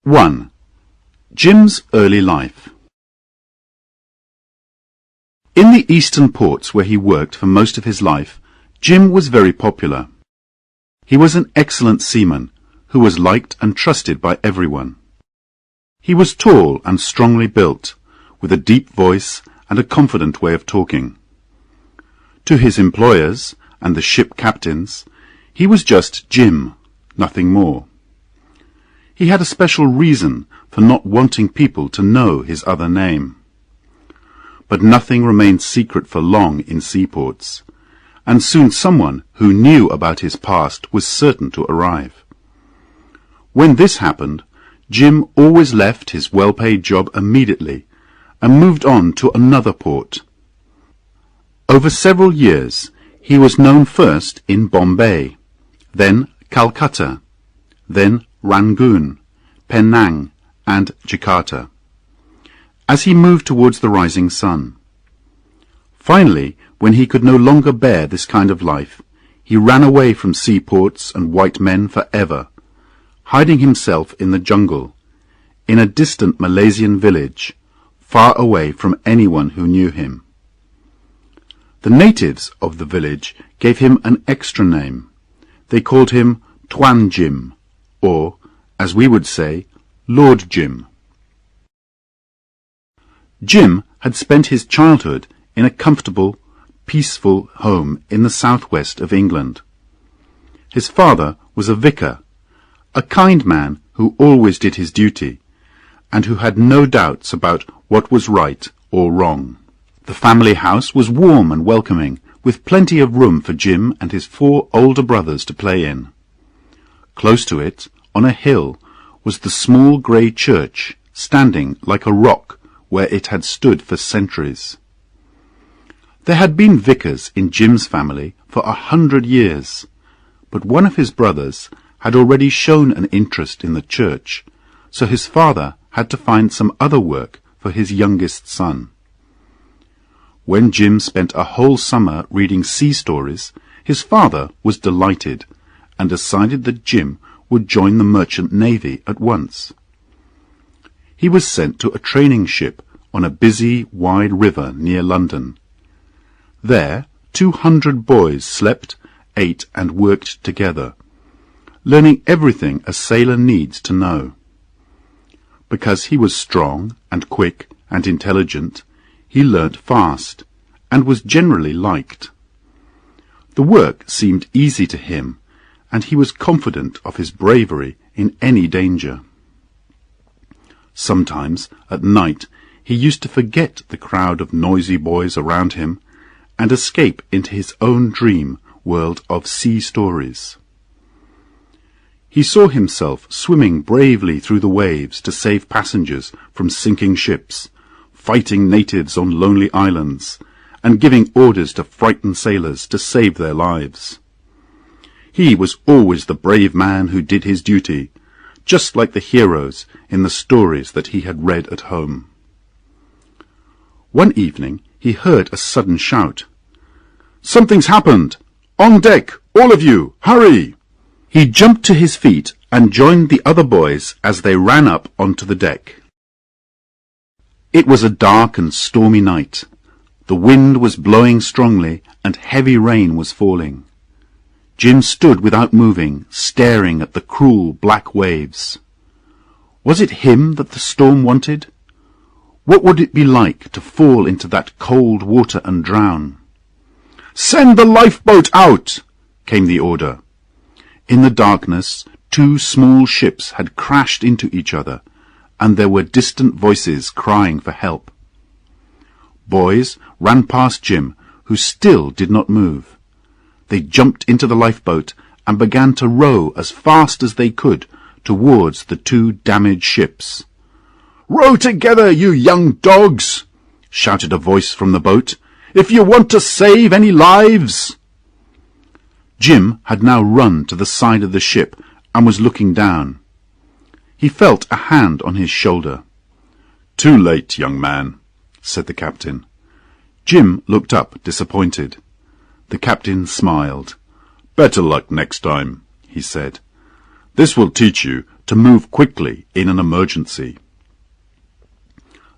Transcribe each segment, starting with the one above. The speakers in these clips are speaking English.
1. Jim's early life. In the eastern ports where he worked for most of his life, Jim was very popular. He was an excellent seaman who was liked and trusted by everyone. He was tall and strongly built, with a deep voice and a confident way of talking. To his employers and the ship captains, he was just Jim, nothing more. He had a special reason for not wanting people to know his other name. But nothing remained secret for long in seaports, and soon someone who knew about his past was certain to arrive. When this happened, Jim always left his well-paid job immediately and moved on to another port. Over several years, he was known first in Bombay, then Calcutta, then Rangoon, Penang, and Jakarta, as he moved towards the rising sun. Finally, when he could no longer bear this kind of life, he ran away from seaports and white men forever, hiding himself in the jungle, in a distant Malaysian village, far away from anyone who knew him. The natives of the village gave him an extra name. They called him Tuan Jim, or, as we would say, Lord Jim. Jim had spent his childhood in a comfortable, peaceful home in the southwest of England. His father was a vicar, a kind man who always did his duty, and who had no doubts about what was right or wrong. The family house was warm and welcoming, with plenty of room for Jim and his 4 older brothers to play in. Close to it, on a hill, was the small grey church, standing like a rock where it had stood for centuries. There had been vicars in Jim's family for 100 years, but one of his brothers had already shown an interest in the church, so his father had to find some other work for his youngest son. When Jim spent a whole summer reading sea stories, his father was delighted, and decided that Jim would join the merchant navy at once. He was sent to a training ship on a busy, wide river near London. There, 200 boys slept, ate, and worked together, learning everything a sailor needs to know. Because he was strong and quick and intelligent, he learnt fast, and was generally liked. The work seemed easy to him, and he was confident of his bravery in any danger. Sometimes, at night, he used to forget the crowd of noisy boys around him, and escape into his own dream world of sea stories. He saw himself swimming bravely through the waves to save passengers from sinking ships, fighting natives on lonely islands, and giving orders to frightened sailors to save their lives. He was always the brave man who did his duty, just like the heroes in the stories that he had read at home. One evening he heard a sudden shout. "Something's happened! On deck, all of you! Hurry!" He jumped to his feet and joined the other boys as they ran up onto the deck. It was a dark and stormy night. The wind was blowing strongly, and heavy rain was falling. Jim stood without moving, staring at the cruel black waves. Was it him that the storm wanted? What would it be like to fall into that cold water and drown? "Send the lifeboat out!" came the order. In the darkness, 2 small ships had crashed into each other, and there were distant voices crying for help. Boys ran past Jim, who still did not move. They jumped into the lifeboat and began to row as fast as they could towards the 2 damaged ships. "Row together, you young dogs!" shouted a voice from the boat, "if you want to save any lives!" Jim had now run to the side of the ship and was looking down. He felt a hand on his shoulder. "Too late, young man," said the captain. Jim looked up, disappointed. The captain smiled. "Better luck next time," he said. "This will teach you to move quickly in an emergency.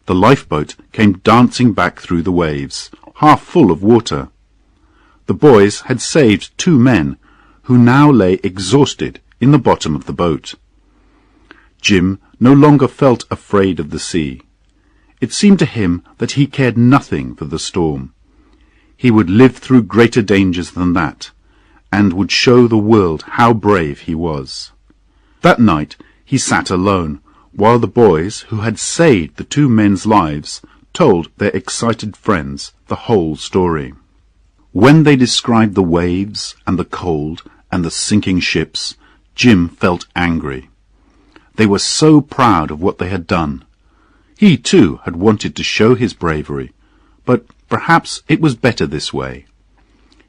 The lifeboat came dancing back through the waves, half full of water. The boys had saved 2 men, who now lay exhausted in the bottom of the boat. Jim no longer felt afraid of the sea. It seemed to him that he cared nothing for the storm. He would live through greater dangers than that, and would show the world how brave he was. That night he sat alone, while the boys, who had saved the 2 men's lives, told their excited friends the whole story. When they described the waves and the cold and the sinking ships, Jim felt angry. They were so proud of what they had done. He, too, had wanted to show his bravery, but perhaps it was better this way.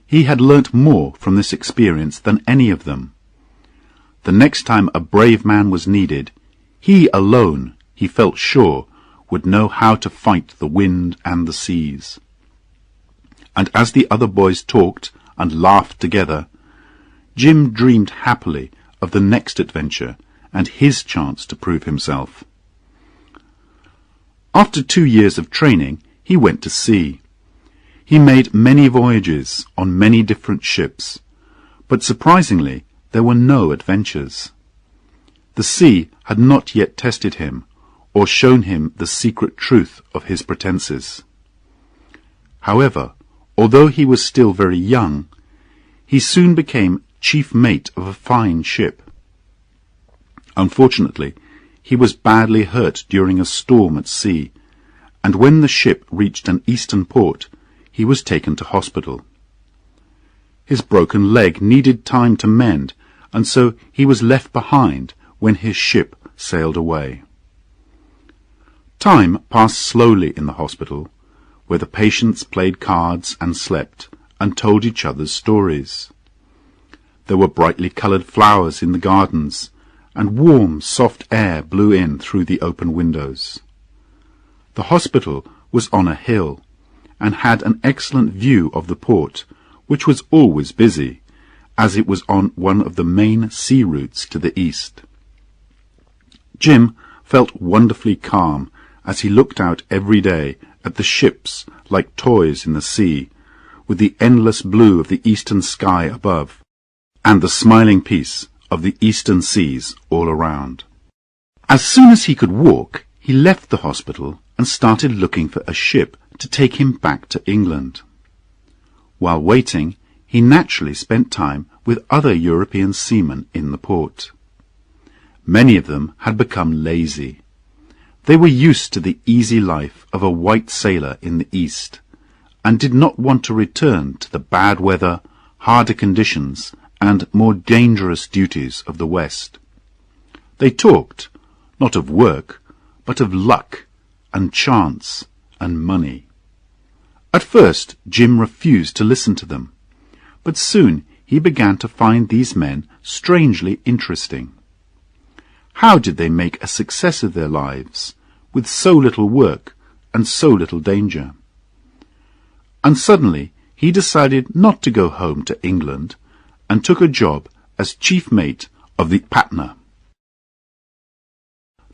He had learnt more from this experience than any of them. The next time a brave man was needed, he alone, he felt sure, would know how to fight the wind and the seas. And as the other boys talked and laughed together, Jim dreamed happily of the next adventure and his chance to prove himself. After 2 years of training, he went to sea. He made many voyages on many different ships, but surprisingly there were no adventures. The sea had not yet tested him, or shown him the secret truth of his pretenses. However, although he was still very young, he soon became chief mate of a fine ship. Unfortunately, he was badly hurt during a storm at sea, and when the ship reached an eastern port, he was taken to hospital. His broken leg needed time to mend, and so he was left behind when his ship sailed away. Time passed slowly in the hospital, where the patients played cards and slept and told each other's stories. There were brightly coloured flowers in the gardens, and warm, soft air blew in through the open windows. The hospital was on a hill, and had an excellent view of the port, which was always busy, as it was on one of the main sea routes to the east. Jim felt wonderfully calm as he looked out every day at the ships like toys in the sea, with the endless blue of the eastern sky above, and the smiling peace of the eastern seas all around. As soon as he could walk, he left the hospital and started looking for a ship to take him back to England. While waiting, he naturally spent time with other European seamen in the port. Many of them had become lazy. They were used to the easy life of a white sailor in the East, and did not want to return to the bad weather, harder conditions, and more dangerous duties of the West. They talked, not of work, but of luck, and chance, and money. At first Jim refused to listen to them, but soon he began to find these men strangely interesting. How did they make a success of their lives, with so little work and so little danger? And suddenly he decided not to go home to England, and took a job as chief mate of the Patna.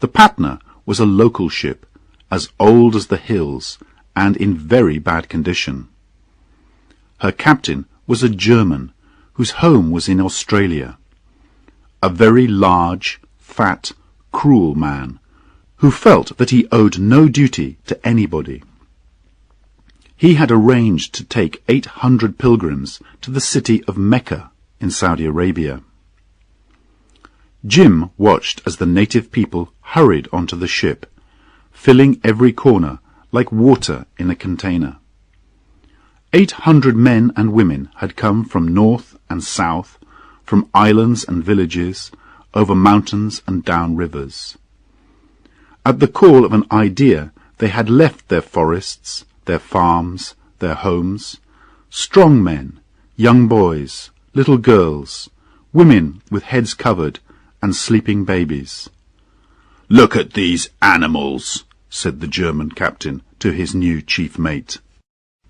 The Patna was a local ship, as old as the hills, and in very bad condition. Her captain was a German, whose home was in Australia. A very large, fat, cruel man, who felt that he owed no duty to anybody. He had arranged to take 800 pilgrims to the city of Mecca in Saudi Arabia. Jim watched as the native people hurried onto the ship, filling every corner like water in a container. 800 men and women had come from north and south, from islands and villages, over mountains and down rivers. At the call of an idea, they had left their forests, their farms, their homes, strong men, young boys, little girls, women with heads covered, and sleeping babies. "Look at these animals," said the German captain to his new chief mate.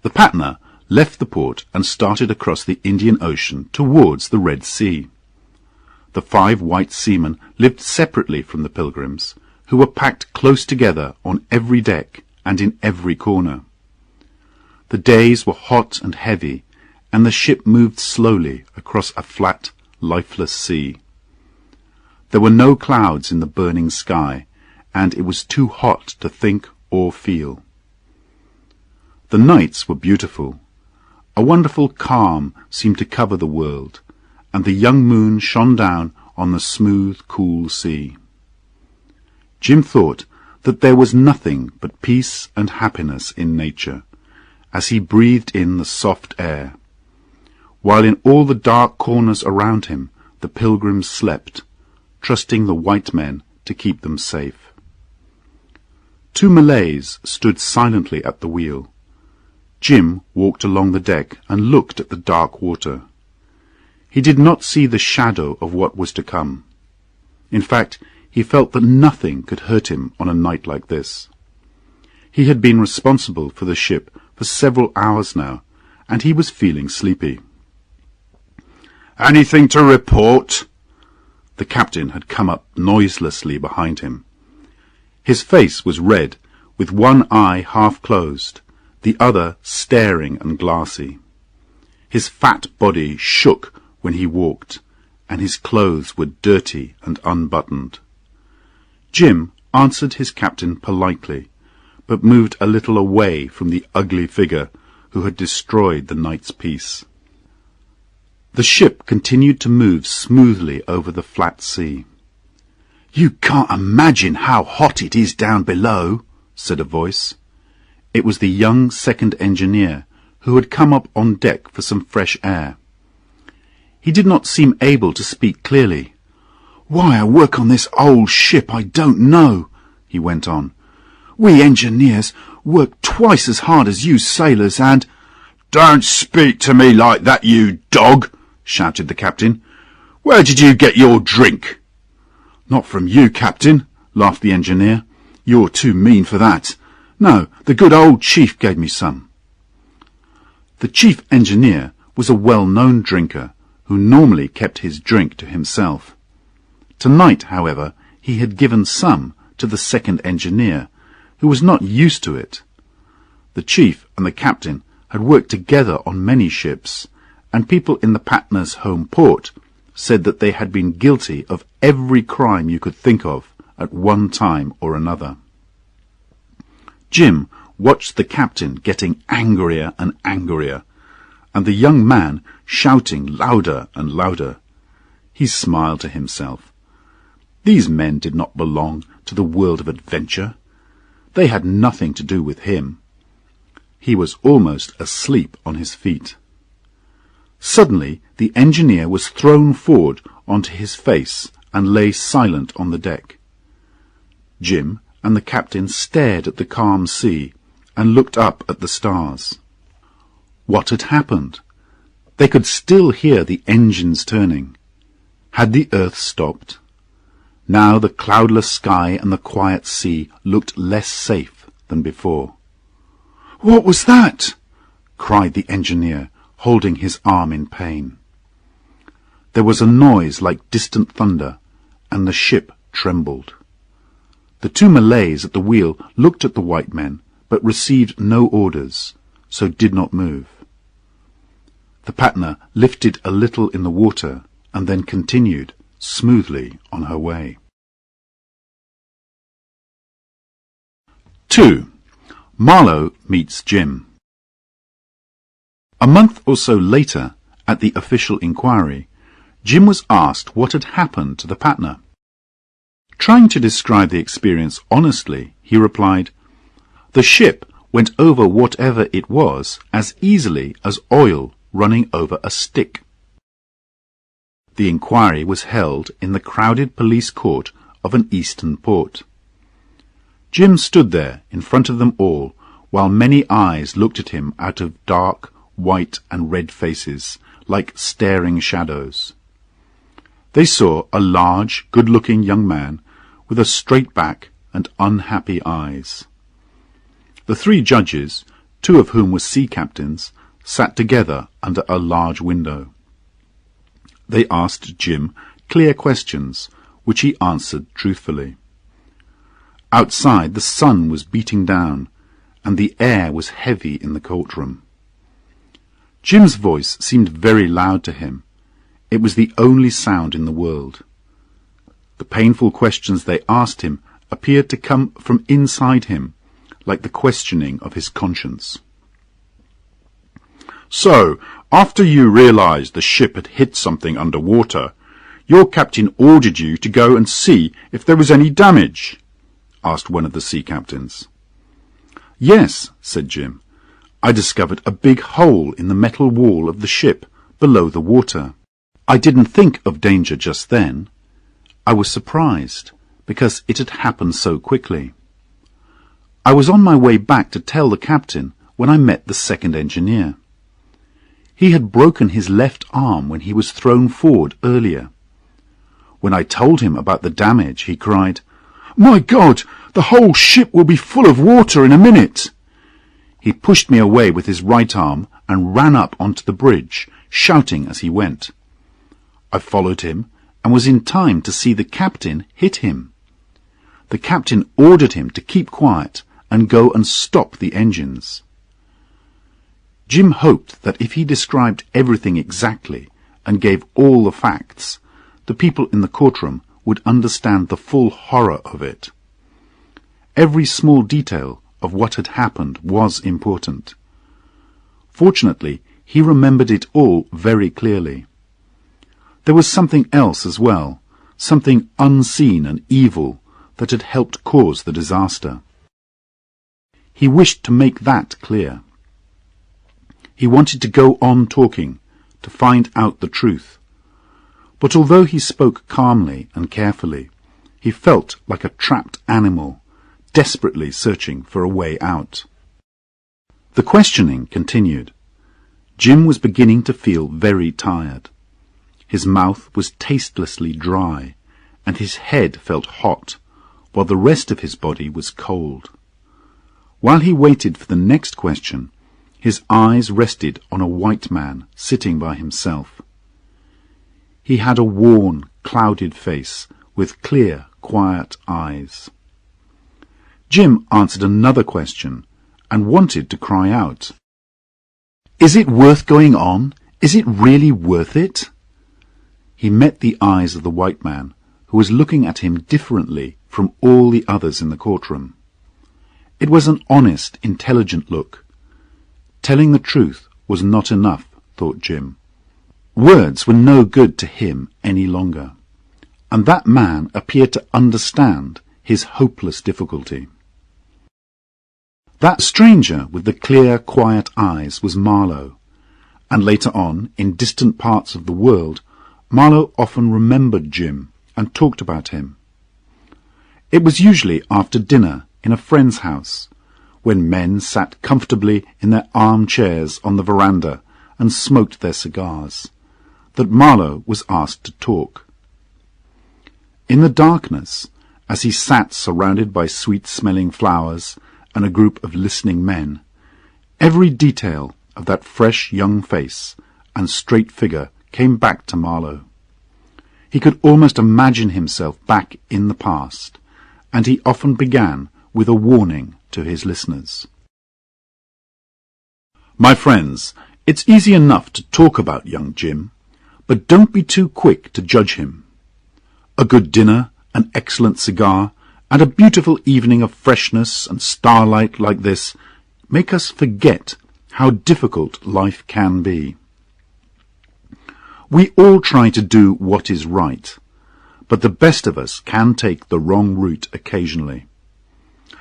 The Patna left the port and started across the Indian Ocean towards the Red Sea. The 5 white seamen lived separately from the pilgrims, who were packed close together on every deck and in every corner. The days were hot and heavy, and the ship moved slowly across a flat, lifeless sea. There were no clouds in the burning sky, and it was too hot to think or feel. The nights were beautiful. A wonderful calm seemed to cover the world, and the young moon shone down on the smooth, cool sea. Jim thought that there was nothing but peace and happiness in nature, as he breathed in the soft air, while in all the dark corners around him the pilgrims slept, trusting the white men to keep them safe. 2 Malays stood silently at the wheel. Jim walked along the deck and looked at the dark water. He did not see the shadow of what was to come. In fact, he felt that nothing could hurt him on a night like this. He had been responsible for the ship for several hours now, and he was feeling sleepy. "Anything to report?" The captain had come up noiselessly behind him. His face was red, with one eye half closed, the other staring and glassy. His fat body shook when he walked, and his clothes were dirty and unbuttoned. Jim answered his captain politely, but moved a little away from the ugly figure who had destroyed the night's peace. The ship continued to move smoothly over the flat sea. "You can't imagine how hot it is down below," said a voice. It was the young second engineer, who had come up on deck for some fresh air. He did not seem able to speak clearly. "Why I work on this old ship I don't know," he went on. "We engineers work twice as hard as you sailors, and—" "Don't speak to me like that, you dog!" shouted the captain. "Where did you get your drink?" "Not from you, Captain," laughed the engineer. "You're too mean for that. No, the good old chief gave me some." The chief engineer was a well-known drinker, who normally kept his drink to himself. Tonight, however, he had given some to the second engineer, who was not used to it. The chief and the captain had worked together on many ships, and people in the Patna's home port said that they had been guilty of every crime you could think of at one time or another. Jim watched the captain getting angrier and angrier, and the young man shouting louder and louder. He smiled to himself. These men did not belong to the world of adventure. They had nothing to do with him. He was almost asleep on his feet. Suddenly the engineer was thrown forward onto his face and lay silent on the deck. Jim and the captain stared at the calm sea and looked up at the stars. What had happened? They could still hear the engines turning. Had the earth stopped? Now the cloudless sky and the quiet sea looked less safe than before. "What was that?" cried the engineer, holding his arm in pain. There was a noise like distant thunder, and the ship trembled. The 2 Malays at the wheel looked at the white men, but received no orders, so did not move. The Patna lifted a little in the water, and then continued smoothly on her way. 2. Marlowe meets Jim. A month or so later, at the official inquiry, Jim was asked what had happened to the Patna. Trying to describe the experience honestly, he replied, "The ship went over whatever it was as easily as oil running over a stick." The inquiry was held in the crowded police court of an eastern port. Jim stood there in front of them all, while many eyes looked at him out of dark, white and red faces, like staring shadows. They saw a large, good-looking young man with a straight back and unhappy eyes. The 3 judges, 2 of whom were sea captains, sat together under a large window. They asked Jim clear questions, which he answered truthfully. Outside, the sun was beating down, and the air was heavy in the courtroom. Jim's voice seemed very loud to him. It was the only sound in the world. The painful questions they asked him appeared to come from inside him, like the questioning of his conscience. "So, after you realized the ship had hit something underwater, your captain ordered you to go and see if there was any damage?" asked one of the sea captains. "Yes," said Jim. "I discovered a big hole in the metal wall of the ship below the water. I didn't think of danger just then. I was surprised, because it had happened so quickly. I was on my way back to tell the captain when I met the second engineer. He had broken his left arm when he was thrown forward earlier. When I told him about the damage, he cried, 'My God, the whole ship will be full of water in a minute!' He pushed me away with his right arm and ran up onto the bridge, shouting as he went. I followed him and was in time to see the captain hit him. The captain ordered him to keep quiet and go and stop the engines." Jim hoped that if he described everything exactly and gave all the facts, the people in the courtroom would understand the full horror of it. Every small detail of what had happened was important. Fortunately, he remembered it all very clearly. There was something else as well, something unseen and evil that had helped cause the disaster. He wished to make that clear. He wanted to go on talking, to find out the truth. But although he spoke calmly and carefully, he felt like a trapped animal, desperately searching for a way out. The questioning continued. Jim was beginning to feel very tired. His mouth was tastelessly dry, and his head felt hot, while the rest of his body was cold. While he waited for the next question, his eyes rested on a white man sitting by himself. He had a worn, clouded face with clear, quiet eyes. Jim answered another question and wanted to cry out, "Is it worth going on? Is it really worth it?" He met the eyes of the white man, who was looking at him differently from all the others in the courtroom. It was an honest, intelligent look. Telling the truth was not enough, thought Jim. Words were no good to him any longer, and that man appeared to understand his hopeless difficulty. That stranger with the clear, quiet eyes was Marlowe, and later on, in distant parts of the world, Marlowe often remembered Jim and talked about him. It was usually after dinner in a friend's house, when men sat comfortably in their armchairs on the veranda and smoked their cigars, that Marlowe was asked to talk. In the darkness, as he sat surrounded by sweet-smelling flowers and a group of listening men, every detail of that fresh young face and straight figure came back to Marlowe. He could almost imagine himself back in the past, and he often began with a warning to his listeners. My friends, it's easy enough to talk about young Jim, but don't be too quick to judge him. A good dinner, an excellent cigar, and a beautiful evening of freshness and starlight like this make us forget how difficult life can be. We all try to do what is right, but the best of us can take the wrong route occasionally.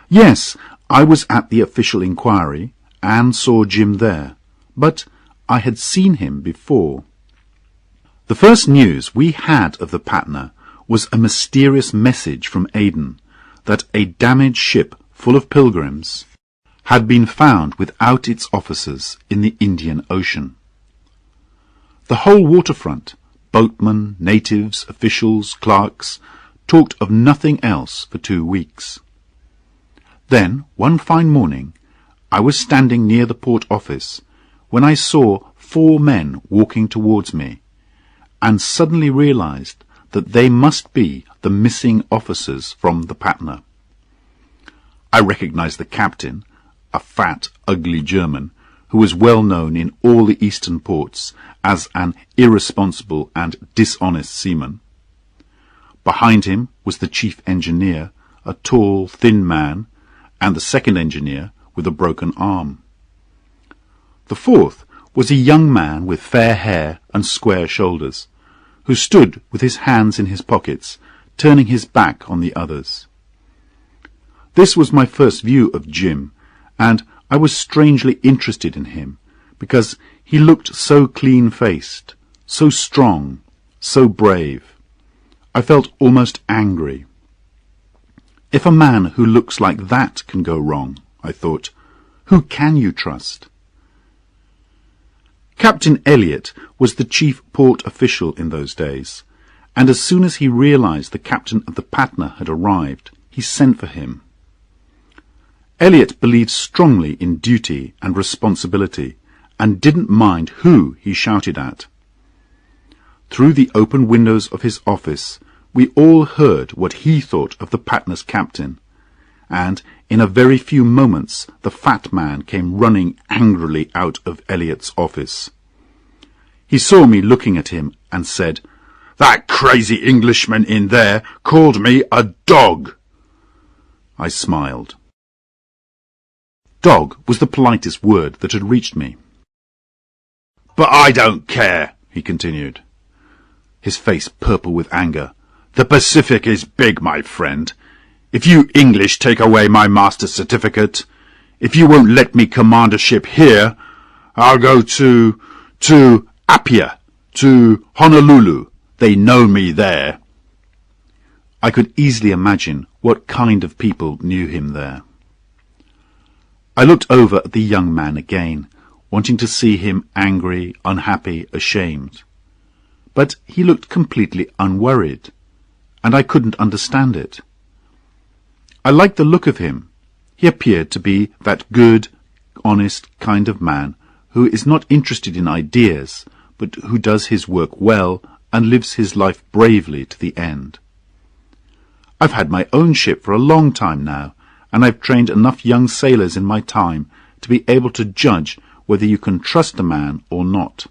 Yes, I was at the official inquiry and saw Jim there, but I had seen him before. The first news we had of the Patna was a mysterious message from Aden that a damaged ship full of pilgrims had been found without its officers in the Indian Ocean. The whole waterfront, boatmen, natives, officials, clerks, talked of nothing else for 2 weeks. Then, one fine morning, I was standing near the port office when I saw 4 men walking towards me, and suddenly realized that they must be the missing officers from the Patna. I recognized the captain, a fat, ugly German, who was well known in all the eastern ports as an irresponsible and dishonest seaman. Behind him was the chief engineer, a tall, thin man, and the second engineer with a broken arm. The fourth was a young man with fair hair and square shoulders, who stood with his hands in his pockets, turning his back on the others. This was my first view of Jim, and I was strangely interested in him, because he looked so clean-faced, so strong, so brave. I felt almost angry. If a man who looks like that can go wrong, I thought, who can you trust? Captain Elliot was the chief port official in those days, and as soon as he realized the captain of the Patna had arrived, he sent for him. Elliot believed strongly in duty and responsibility, and didn't mind who he shouted at. Through the open windows of his office, we all heard what he thought of the Patna's captain, and in a very few moments the fat man came running angrily out of Elliot's office. He saw me looking at him and said, "That crazy Englishman in there called me a dog." I smiled. Dog was the politest word that had reached me. "But I don't care," he continued, his face purple with anger. "The Pacific is big, my friend. If you English take away my master's certificate, if you won't let me command a ship here, I'll go to Apia, to Honolulu. They know me there." I could easily imagine what kind of people knew him there. I looked over at the young man again, wanting to see him angry, unhappy, ashamed. But he looked completely unworried, and I couldn't understand it. I liked the look of him. He appeared to be that good, honest kind of man who is not interested in ideas, but who does his work well and lives his life bravely to the end. I've had my own ship for a long time now, and I've trained enough young sailors in my time to be able to judge whether you can trust a man or not.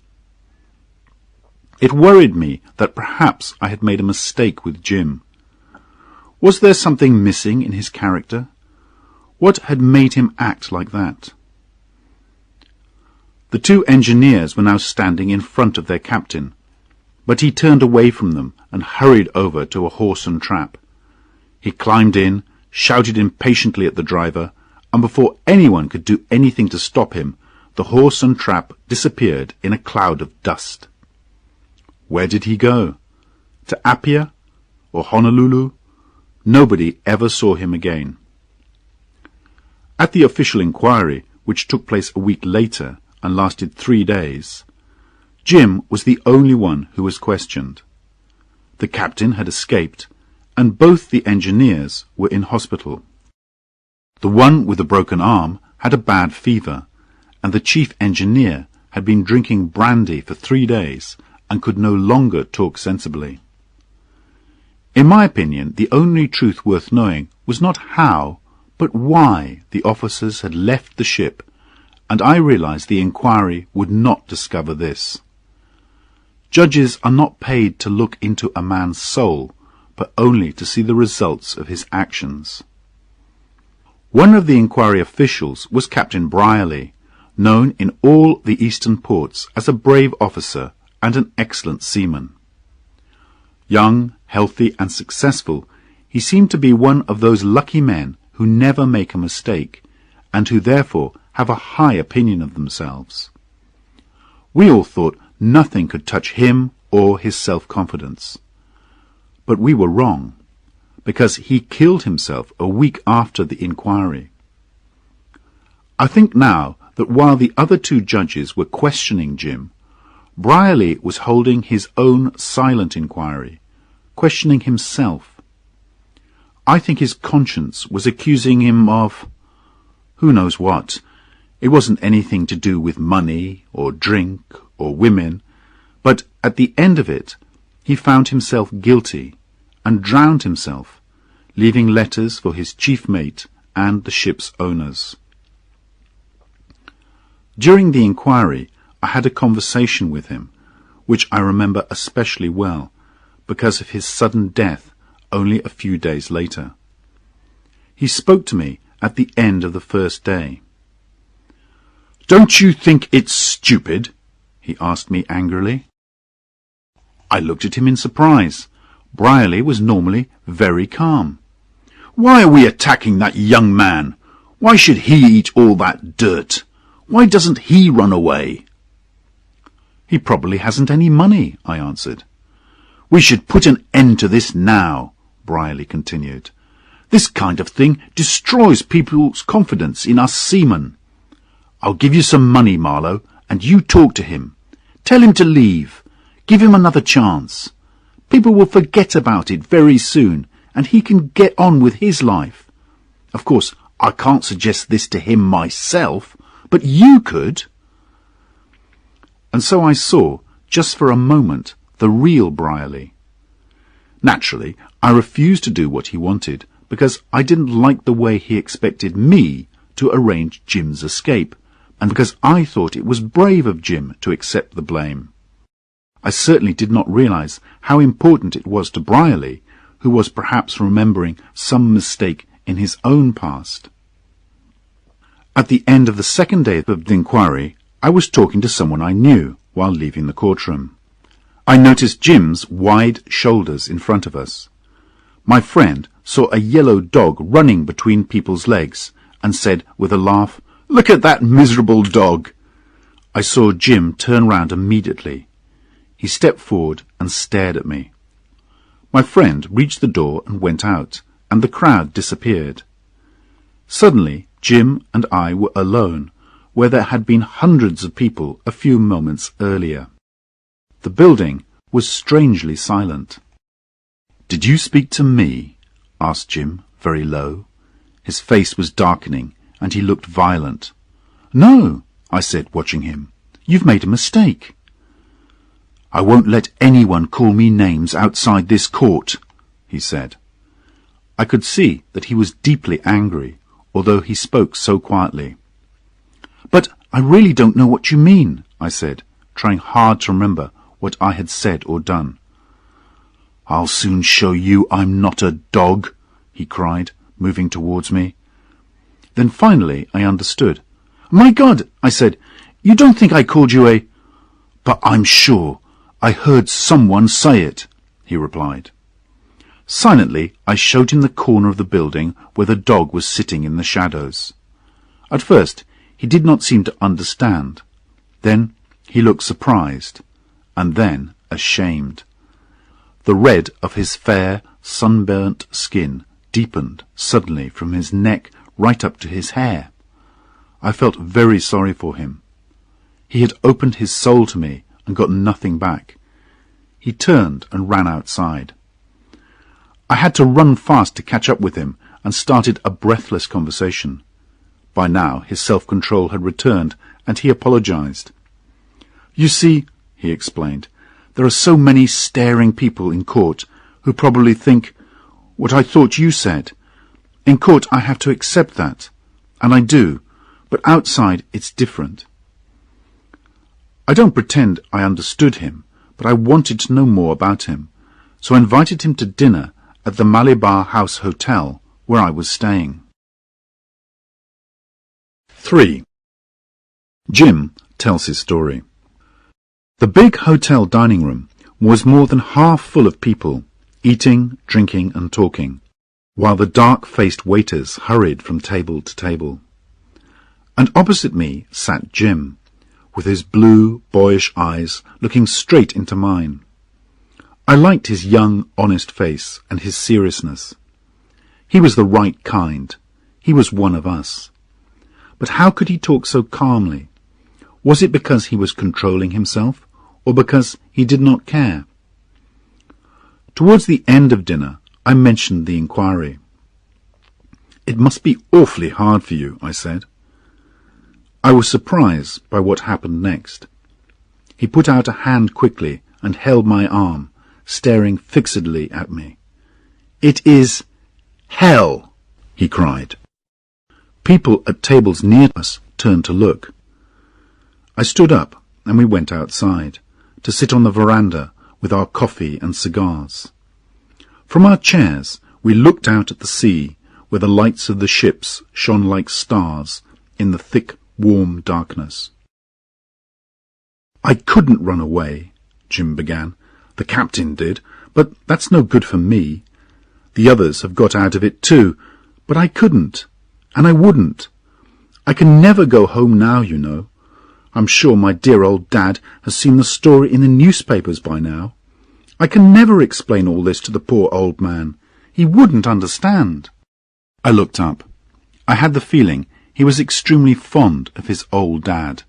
It worried me that perhaps I had made a mistake with Jim. Was there something missing in his character? What had made him act like that? The two engineers were now standing in front of their captain, but he turned away from them and hurried over to a horse and trap. He climbed in, shouted impatiently at the driver, and before anyone could do anything to stop him, the horse and trap disappeared in a cloud of dust. Where did he go? To Apia or Honolulu? Nobody ever saw him again. At the official inquiry, which took place a week later and lasted 3 days, Jim was the only one who was questioned. The captain had escaped, and both the engineers were in hospital. The one with the broken arm had a bad fever, and the chief engineer had been drinking brandy for 3 days and could no longer talk sensibly. In my opinion, the only truth worth knowing was not how, but why the officers had left the ship, and I realized the inquiry would not discover this. Judges are not paid to look into a man's soul, but only to see the results of his actions. One of the inquiry officials was Captain Brierly, known in all the eastern ports as a brave officer and an excellent seaman. Young, healthy, and successful, he seemed to be one of those lucky men who never make a mistake, and who therefore have a high opinion of themselves. We all thought nothing could touch him or his self-confidence. But we were wrong, because he killed himself a week after the inquiry. I think now that while the other two judges were questioning Jim, Brierly was holding his own silent inquiry, questioning himself. I think his conscience was accusing him of who knows what. It wasn't anything to do with money or drink or women, but at the end of it, he found himself guilty and drowned himself, leaving letters for his chief mate and the ship's owners. During the inquiry, I had a conversation with him, which I remember especially well, because of his sudden death only a few days later. He spoke to me at the end of the first day. "Don't you think it's stupid?" he asked me angrily. I looked at him in surprise. Brierly was normally very calm. "Why are we attacking that young man? Why should he eat all that dirt? Why doesn't he run away?" "He probably hasn't any money," I answered. "We should put an end to this now," Brierly continued. "This kind of thing destroys people's confidence in us seamen. I'll give you some money, Marlowe, and you talk to him. Tell him to leave. Give him another chance. People will forget about it very soon, and he can get on with his life. Of course, I can't suggest this to him myself, but you could." And so I saw, just for a moment, the real Brierly. Naturally, I refused to do what he wanted, because I didn't like the way he expected me to arrange Jim's escape, and because I thought it was brave of Jim to accept the blame. I certainly did not realize how important it was to Brierly, who was perhaps remembering some mistake in his own past. At the end of the second day of the inquiry, I was talking to someone I knew while leaving the courtroom. I noticed Jim's wide shoulders in front of us. My friend saw a yellow dog running between people's legs and said with a laugh, "Look at that miserable dog." I saw Jim turn round immediately. He stepped forward and stared at me. My friend reached the door and went out, and the crowd disappeared. Suddenly, Jim and I were alone, where there had been hundreds of people a few moments earlier. The building was strangely silent. "Did you speak to me?" asked Jim, very low. His face was darkening, and he looked violent. "No," I said, watching him. "You've made a mistake." "I won't let anyone call me names outside this court," he said. I could see that he was deeply angry, although he spoke so quietly. "But I really don't know what you mean," I said, trying hard to remember what I had said or done. "I'll soon show you I'm not a dog," he cried, moving towards me. Then finally I understood. "My God," I said, "you don't think I called you a—" "But I'm sure I heard someone say it," he replied. Silently, I showed him the corner of the building where the dog was sitting in the shadows. At first, he did not seem to understand. Then he looked surprised, and then ashamed. The red of his fair, sunburnt skin deepened suddenly from his neck right up to his hair. I felt very sorry for him. He had opened his soul to me and got nothing back. He turned and ran outside. I had to run fast to catch up with him and started a breathless conversation. By now his self-control had returned, and he apologized. "You see," he explained, "there are so many staring people in court who probably think what I thought you said. In court I have to accept that, and I do, but outside it's different." I don't pretend I understood him, but I wanted to know more about him, so I invited him to dinner at the Malabar House Hotel, where I was staying. 3. Jim tells his story. The big hotel dining room was more than half full of people, eating, drinking and talking, while the dark-faced waiters hurried from table to table. And opposite me sat Jim, with his blue, boyish eyes looking straight into mine. I liked his young, honest face and his seriousness. He was the right kind. He was one of us. But how could he talk so calmly? Was it because he was controlling himself, or because he did not care? Towards the end of dinner, I mentioned the inquiry. "It must be awfully hard for you," I said. I was surprised by what happened next. He put out a hand quickly and held my arm, staring fixedly at me. "It is hell!" he cried. People at tables near us turned to look. I stood up and we went outside to sit on the veranda with our coffee and cigars. From our chairs we looked out at the sea where the lights of the ships shone like stars in the thick, warm darkness. "I couldn't run away," Jim began. "The captain did, but that's no good for me. The others have got out of it too, but I couldn't, and I wouldn't. I can never go home now, you know. I'm sure my dear old Dad has seen the story in the newspapers by now. I can never explain all this to the poor old man. He wouldn't understand." I looked up. I had the feeling he was extremely fond of his old dad,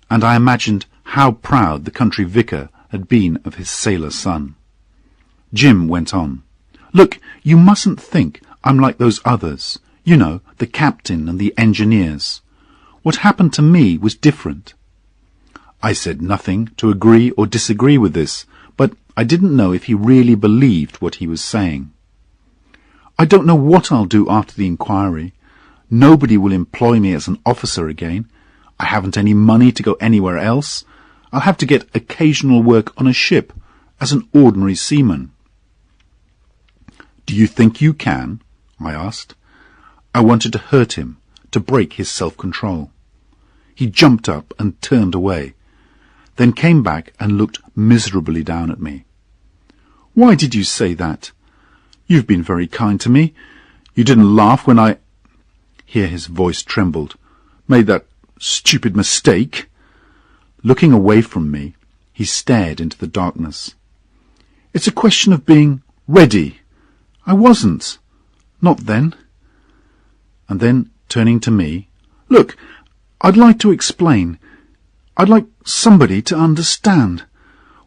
and I imagined how proud the country vicar had been of his sailor son. Jim went on. "Look, you mustn't think I'm like those others, you know, the captain and the engineers. What happened to me was different." I said nothing to agree or disagree with this, but I didn't know if he really believed what he was saying. "I don't know what I'll do after the inquiry. Nobody will employ me as an officer again. I haven't any money to go anywhere else. I'll have to get occasional work on a ship as an ordinary seaman." "Do you think you can?" I asked. I wanted to hurt him, to break his self-control. He jumped up and turned away, then came back and looked miserably down at me. "Why did you say that? You've been very kind to me. You didn't laugh when I—" Here his voice trembled. "Made that stupid mistake." Looking away from me, he stared into the darkness. "It's a question of being ready. I wasn't. Not then." And then, turning to me, "Look, I'd like to explain. I'd like somebody to understand.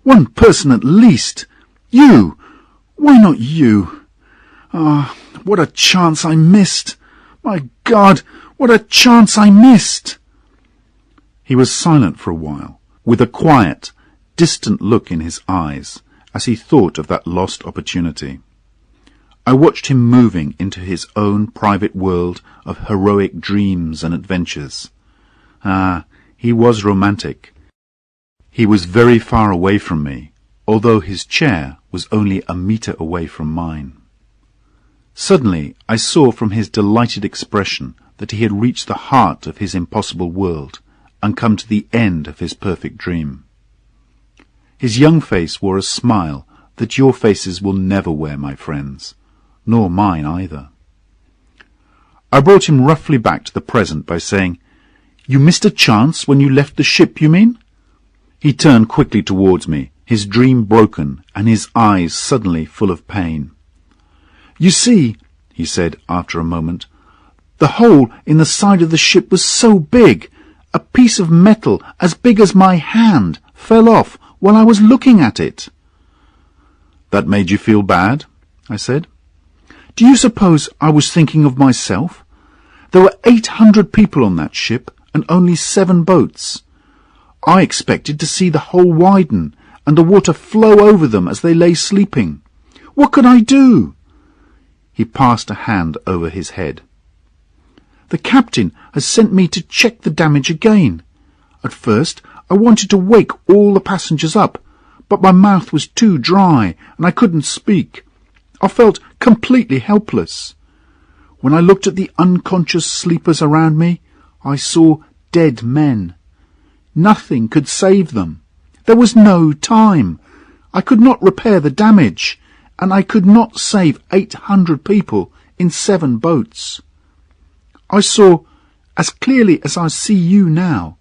One person at least. You! Why not you? Ah, what a chance I missed! My God, what a chance I missed!" He was silent for a while, with a quiet, distant look in his eyes as he thought of that lost opportunity. I watched him moving into his own private world of heroic dreams and adventures. Ah, he was romantic. He was very far away from me, although his chair was only a metre away from mine. Suddenly I saw from his delighted expression that he had reached the heart of his impossible world and come to the end of his perfect dream. His young face wore a smile that your faces will never wear, my friends, nor mine either. I brought him roughly back to the present by saying, "You missed a chance when you left the ship, you mean?" He turned quickly towards me, his dream broken and his eyes suddenly full of pain. "You see," he said after a moment, "the hole in the side of the ship was so big, a piece of metal as big as my hand fell off while I was looking at it." "That made you feel bad?" I said. "Do you suppose I was thinking of myself? There were 800 people on that ship and only 7 boats. I expected to see the hole widen and the water flow over them as they lay sleeping. What could I do?" He passed a hand over his head. "The captain has sent me to check the damage again. At first I wanted to wake all the passengers up, but my mouth was too dry and I couldn't speak. I felt completely helpless. When I looked at the unconscious sleepers around me, I saw dead men. Nothing could save them. There was no time. I could not repair the damage, and I could not save 800 people in 7 boats. I saw, as clearly as I see you now,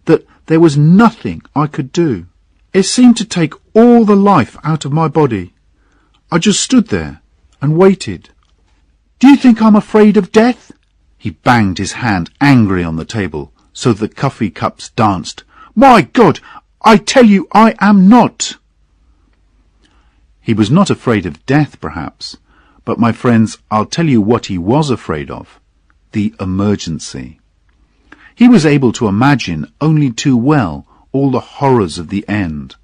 that there was nothing I could do. It seemed to take all the life out of my body. I just stood there and waited. Do you think I'm afraid of death?" He banged his hand angrily on the table, so the coffee cups danced. "My God, I tell you I am not!" He was not afraid of death, perhaps, but, my friends, I'll tell you what he was afraid of: the emergency. He was able to imagine only too well all the horrors of the end: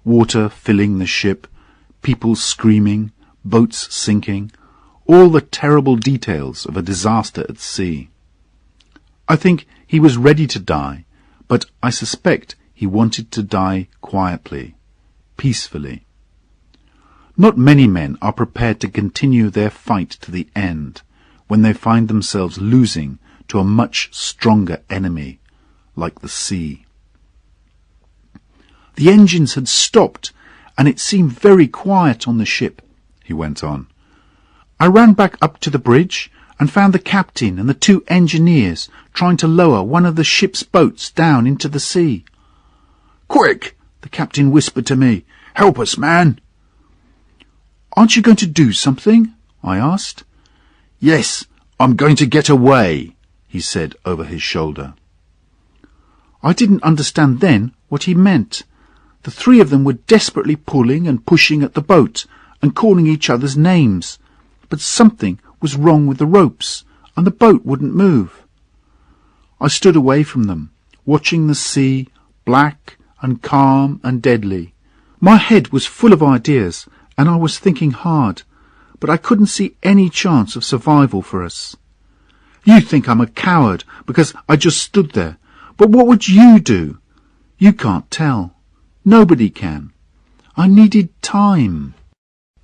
water filling the ship, people screaming, boats sinking, all the terrible details of a disaster at sea. I think he was ready to die, but I suspect he wanted to die quietly, peacefully. Not many men are prepared to continue their fight to the end when they find themselves losing to a much stronger enemy, like the sea. The engines had stopped, and it seemed very quiet on the ship, he went on. I ran back up to the bridge and found the captain and the 2 engineers trying to lower one of the ship's boats down into the sea. "Quick!" the captain whispered to me. "Help us, man!" "Aren't you going to do something?" I asked. "Yes, I'm going to get away," he said over his shoulder. I didn't understand then what he meant. The 3 of them were desperately pulling and pushing at the boat and calling each other's names, but something was wrong with the ropes, and the boat wouldn't move. I stood away from them, watching the sea, black and calm and deadly. My head was full of ideas, and I was thinking hard, but I couldn't see any chance of survival for us. You think I'm a coward because I just stood there, but what would you do? You can't tell. Nobody can. I needed time.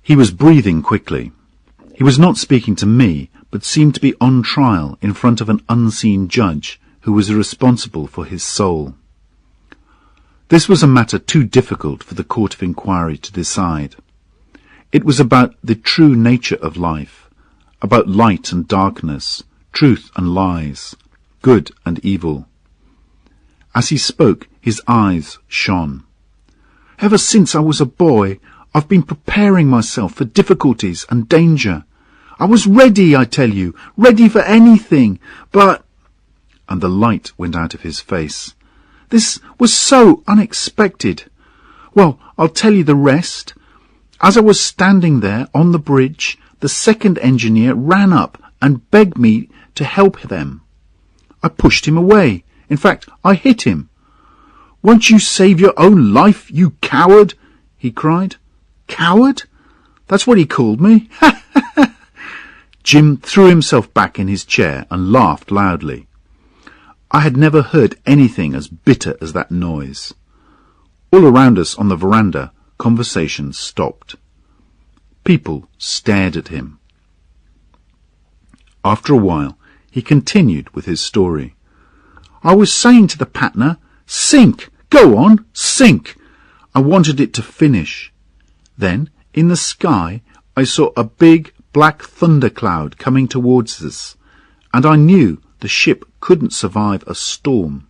He was breathing quickly. He was not speaking to me, but seemed to be on trial in front of an unseen judge who was responsible for his soul. This was a matter too difficult for the court of inquiry to decide. It was about the true nature of life, about light and darkness, truth and lies, good and evil. As he spoke, his eyes shone. Ever since I was a boy, I've been preparing myself for difficulties and danger. I was ready, I tell you, ready for anything, but— And the light went out of his face. This was so unexpected. Well, I'll tell you the rest. As I was standing there on the bridge, the 2nd engineer ran up and begged me to help them. I pushed him away. In fact, I hit him. "Won't you save your own life, you coward?" he cried. "Coward? That's what he called me." Jim threw himself back in his chair and laughed loudly. I had never heard anything as bitter as that noise. All around us on the veranda, conversation stopped. People stared at him. After a while, he continued with his story. "I was saying to the Patna, 'Sink! Go on, sink!' I wanted it to finish. Then, in the sky, I saw a big black thundercloud coming towards us, and I knew the ship couldn't survive a storm.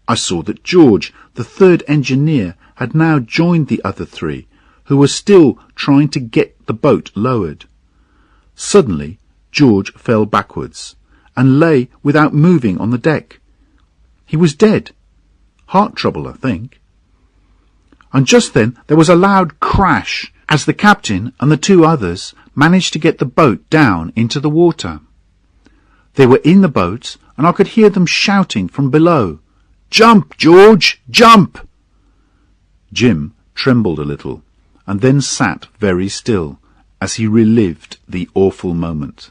I saw that George, the 3rd engineer, had now joined the other 3, who were still trying to get the boat lowered. Suddenly, George fell backwards and lay without moving on the deck. He was dead. Heart trouble, I think. And just then there was a loud crash as the captain and the 2 others managed to get the boat down into the water. They were in the boat, and I could hear them shouting from below, "Jump, George, jump!" Jim trembled a little, and then sat very still as he relived the awful moment.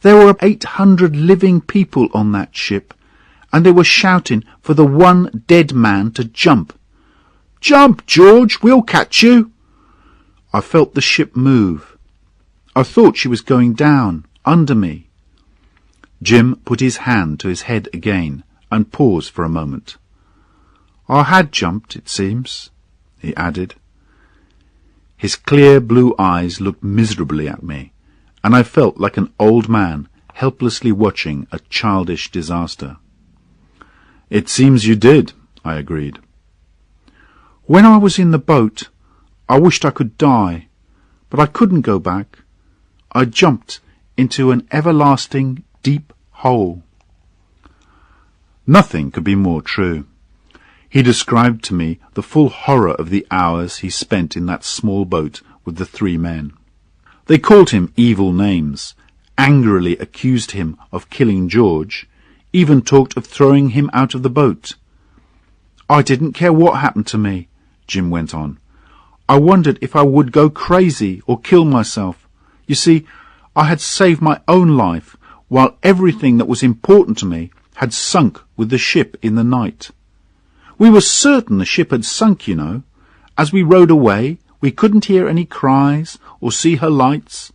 There were 800 living people on that ship, and they were shouting for the one dead man to jump. "Jump, George, we'll catch you!" I felt the ship move. I thought she was going down, under me. Jim put his hand to his head again and paused for a moment. "I had jumped, it seems," he added. His clear blue eyes looked miserably at me, and I felt like an old man helplessly watching a childish disaster. "It seems you did," I agreed. "When I was in the boat, I wished I could die, but I couldn't go back. I jumped into an everlasting deep hole." Nothing could be more true. He described to me the full horror of the hours he spent in that small boat with the 3 men. They called him evil names, angrily accused him of killing George, even talked of throwing him out of the boat. "I didn't care what happened to me," Jim went on. I wondered if I would go crazy or kill myself. You see, I had saved my own life, while everything that was important to me had sunk with the ship in the night. We were certain the ship had sunk, you know. As we rowed away, we couldn't hear any cries or see her lights.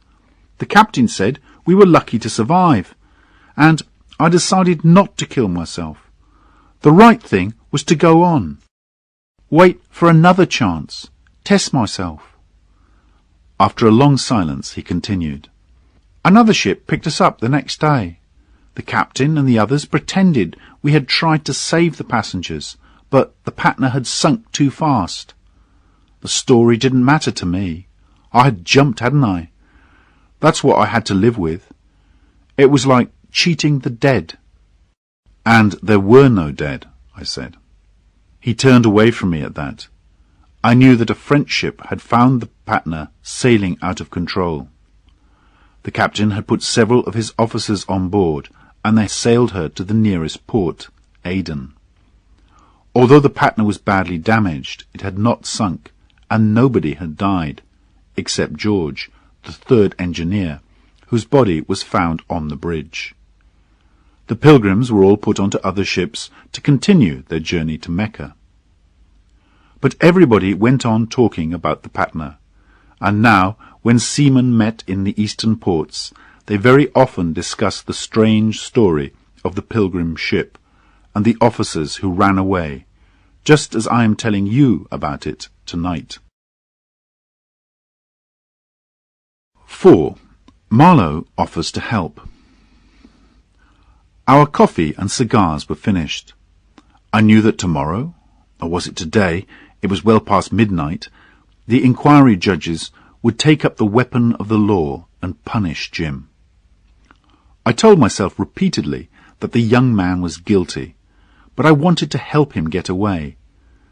The captain said we were lucky to survive, and I decided not to kill myself. The right thing was to go on. Wait for another chance. Test myself. After a long silence, he continued. Another ship picked us up the next day. The captain and the others pretended we had tried to save the passengers, but the Patna had sunk too fast. The story didn't matter to me. I had jumped, hadn't I? That's what I had to live with. It was like cheating the dead. And there were no dead, I said. He turned away from me at that. I knew that a French ship had found the Patna sailing out of control. The captain had put several of his officers on board, and they sailed her to the nearest port, Aden. Although the Patna was badly damaged, it had not sunk, and nobody had died, except George, the third engineer, whose body was found on the bridge. The pilgrims were all put onto other ships to continue their journey to Mecca. But everybody went on talking about the Patna, and now, when seamen met in the eastern ports, they very often discussed the strange story of the pilgrim ship and the officers who ran away, just as I am telling you about it tonight. 4. Marlowe offers to help. Our coffee and cigars were finished. I knew that tomorrow, or was it today, it was well past midnight, the inquiry judges would take up the weapon of the law and punish Jim. I told myself repeatedly that the young man was guilty, but I wanted to help him get away.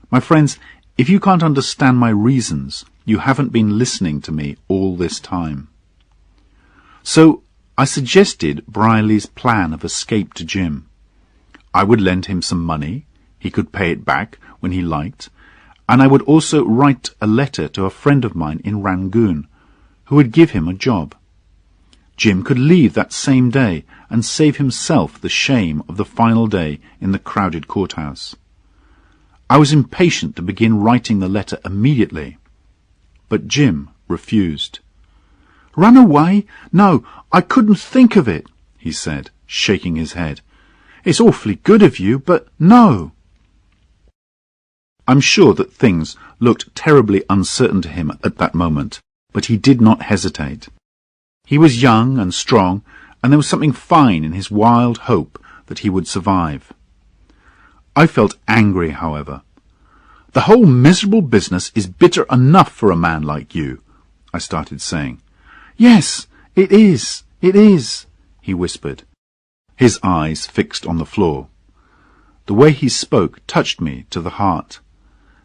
My friends, if you can't understand my reasons, you haven't been listening to me all this time. So I suggested Brierly's plan of escape to Jim. I would lend him some money, he could pay it back when he liked, and I would also write a letter to a friend of mine in Rangoon, who would give him a job. Jim could leave that same day and save himself the shame of the final day in the crowded courthouse. I was impatient to begin writing the letter immediately, but Jim refused. "Run away? No, I couldn't think of it," he said, shaking his head. "It's awfully good of you, but no." I'm sure that things looked terribly uncertain to him at that moment, but he did not hesitate. He was young and strong, and there was something fine in his wild hope that he would survive. I felt angry, however. "The whole miserable business is bitter enough for a man like you," I started saying. "Yes, it is," he whispered, his eyes fixed on the floor. The way he spoke touched me to the heart.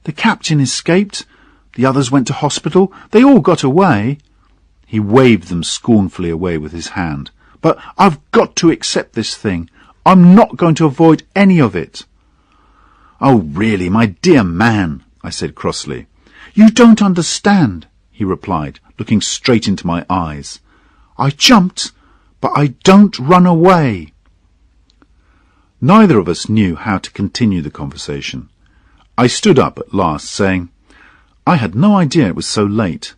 "The captain escaped. The others went to hospital. They all got away." He waved them scornfully away with his hand. "But I've got to accept this thing. I'm not going to avoid any of it." "Oh, really, my dear man," I said crossly. "You don't understand," he replied, looking straight into my eyes. "I jumped, but I don't run away." Neither of us knew how to continue the conversation. I stood up at last, saying, "I had no idea it was so late."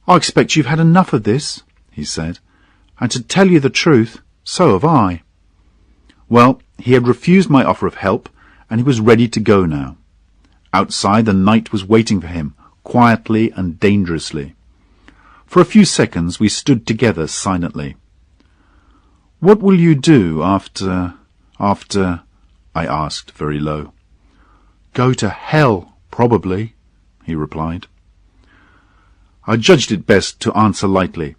"I expect you've had enough of this," he said, "and to tell you the truth, so have I." Well, he had refused my offer of help, and he was ready to go now. Outside, the night was waiting for him, quietly and dangerously. For a few seconds we stood together silently. "What will you do after, I asked very low. "Go to hell, probably," he replied. I judged it best to answer lightly.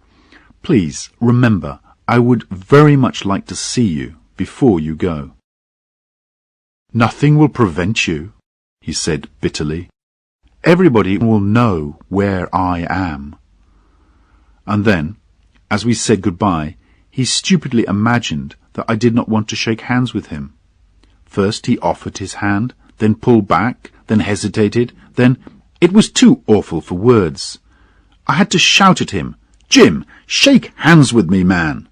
"Please remember, I would very much like to see you before you go." "Nothing will prevent you," he said bitterly. "Everybody will know where I am." And then, as we said goodbye, he stupidly imagined that I did not want to shake hands with him. First he offered his hand, then pulled back, then hesitated, then, It was too awful for words. I had to shout at him, "Jim, shake hands with me, man!"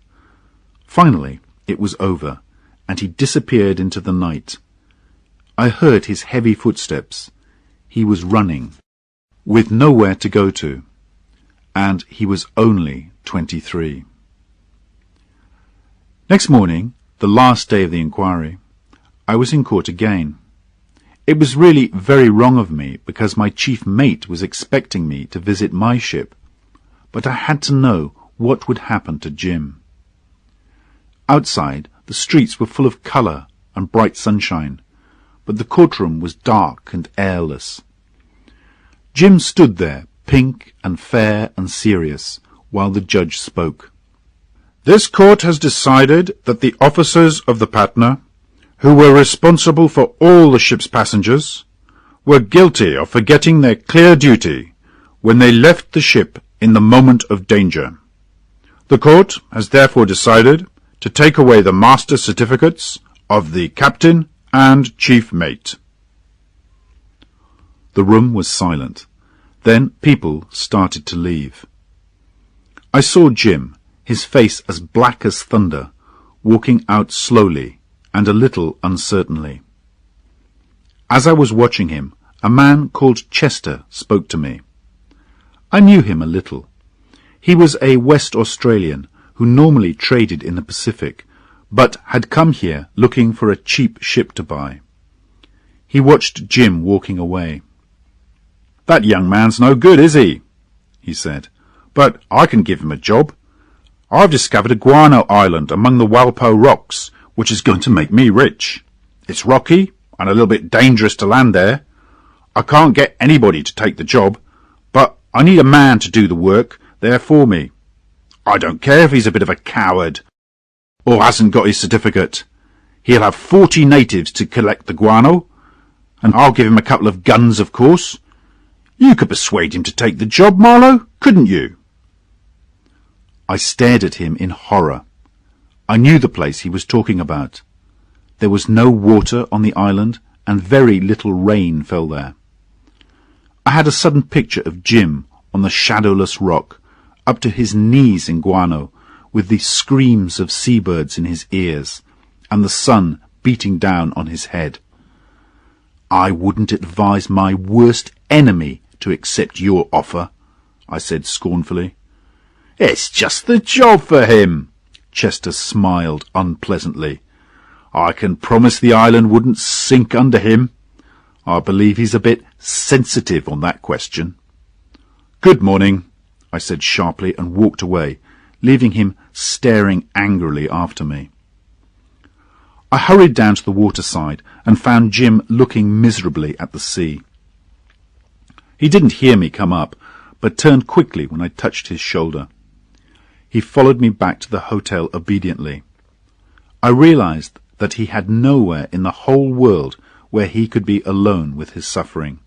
Finally, it was over, and he disappeared into the night. I heard his heavy footsteps. He was running, with nowhere to go to, and he was only 23. Next morning, the last day of the inquiry, I was in court again. It was really very wrong of me, because my chief mate was expecting me to visit my ship, but I had to know what would happen to Jim. Outside, the streets were full of colour and bright sunshine, but the courtroom was dark and airless. Jim stood there, pink and fair and serious, while the judge spoke. This court has decided that the officers of the Patna, who were responsible for all the ship's passengers, were guilty of forgetting their clear duty when they left the ship in the moment of danger. The court has therefore decided to take away the master certificates of the captain and chief mate. The room was silent. Then people started to leave. I saw Jim, his face as black as thunder, walking out slowly and a little uncertainly. As I was watching him, a man called Chester spoke to me. I knew him a little. He was a West Australian who normally traded in the Pacific, but had come here looking for a cheap ship to buy. He watched Jim walking away. "That young man's no good, is he?" he said. "But I can give him a job. I've discovered a guano island among the Walpo rocks, which is going to make me rich. It's rocky and a little bit dangerous to land there. I can't get anybody to take the job, but I need a man to do the work there for me. I don't care if he's a bit of a coward or hasn't got his certificate. He'll have 40 natives to collect the guano, and I'll give him a couple of guns, of course. You could persuade him to take the job, Marlowe, couldn't you?" I stared at him in horror. I knew the place he was talking about. There was no water on the island, and very little rain fell there. I had a sudden picture of Jim on the shadowless rock, up to his knees in guano, with the screams of seabirds in his ears, and the sun beating down on his head. "I wouldn't advise my worst enemy to accept your offer," I said scornfully. "It's just the job for him," Chester smiled unpleasantly. "I can promise the island wouldn't sink under him. I believe he's a bit sensitive on that question." "Good morning," I said sharply and walked away, leaving him staring angrily after me. I hurried down to the waterside and found Jim looking miserably at the sea. He didn't hear me come up, but turned quickly when I touched his shoulder. He followed me back to the hotel obediently. I realized that he had nowhere in the whole world where he could be alone with his suffering.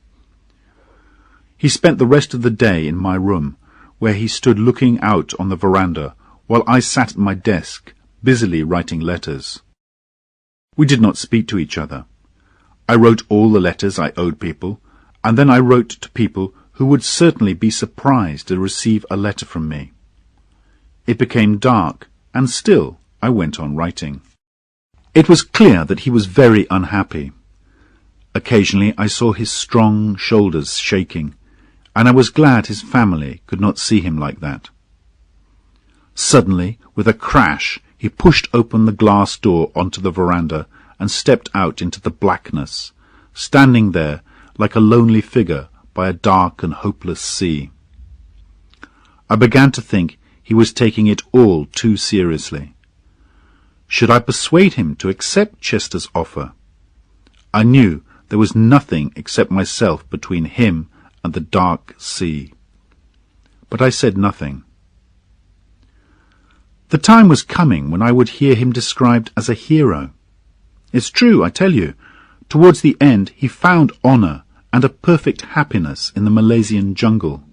He spent the rest of the day in my room, where he stood looking out on the veranda while I sat at my desk, busily writing letters. We did not speak to each other. I wrote all the letters I owed people, and then I wrote to people who would certainly be surprised to receive a letter from me. It became dark, and still I went on writing. It was clear that he was very unhappy. Occasionally I saw his strong shoulders shaking, and I was glad his family could not see him like that. Suddenly, with a crash, he pushed open the glass door onto the veranda and stepped out into the blackness, standing there like a lonely figure by a dark and hopeless sea. I began to think he was taking it all too seriously. Should I persuade him to accept Chester's offer? I knew there was nothing except myself between him and the dark sea. But I said nothing. The time was coming when I would hear him described as a hero. It's true, I tell you. Towards the end he found honour and a perfect happiness in the Malaysian jungle.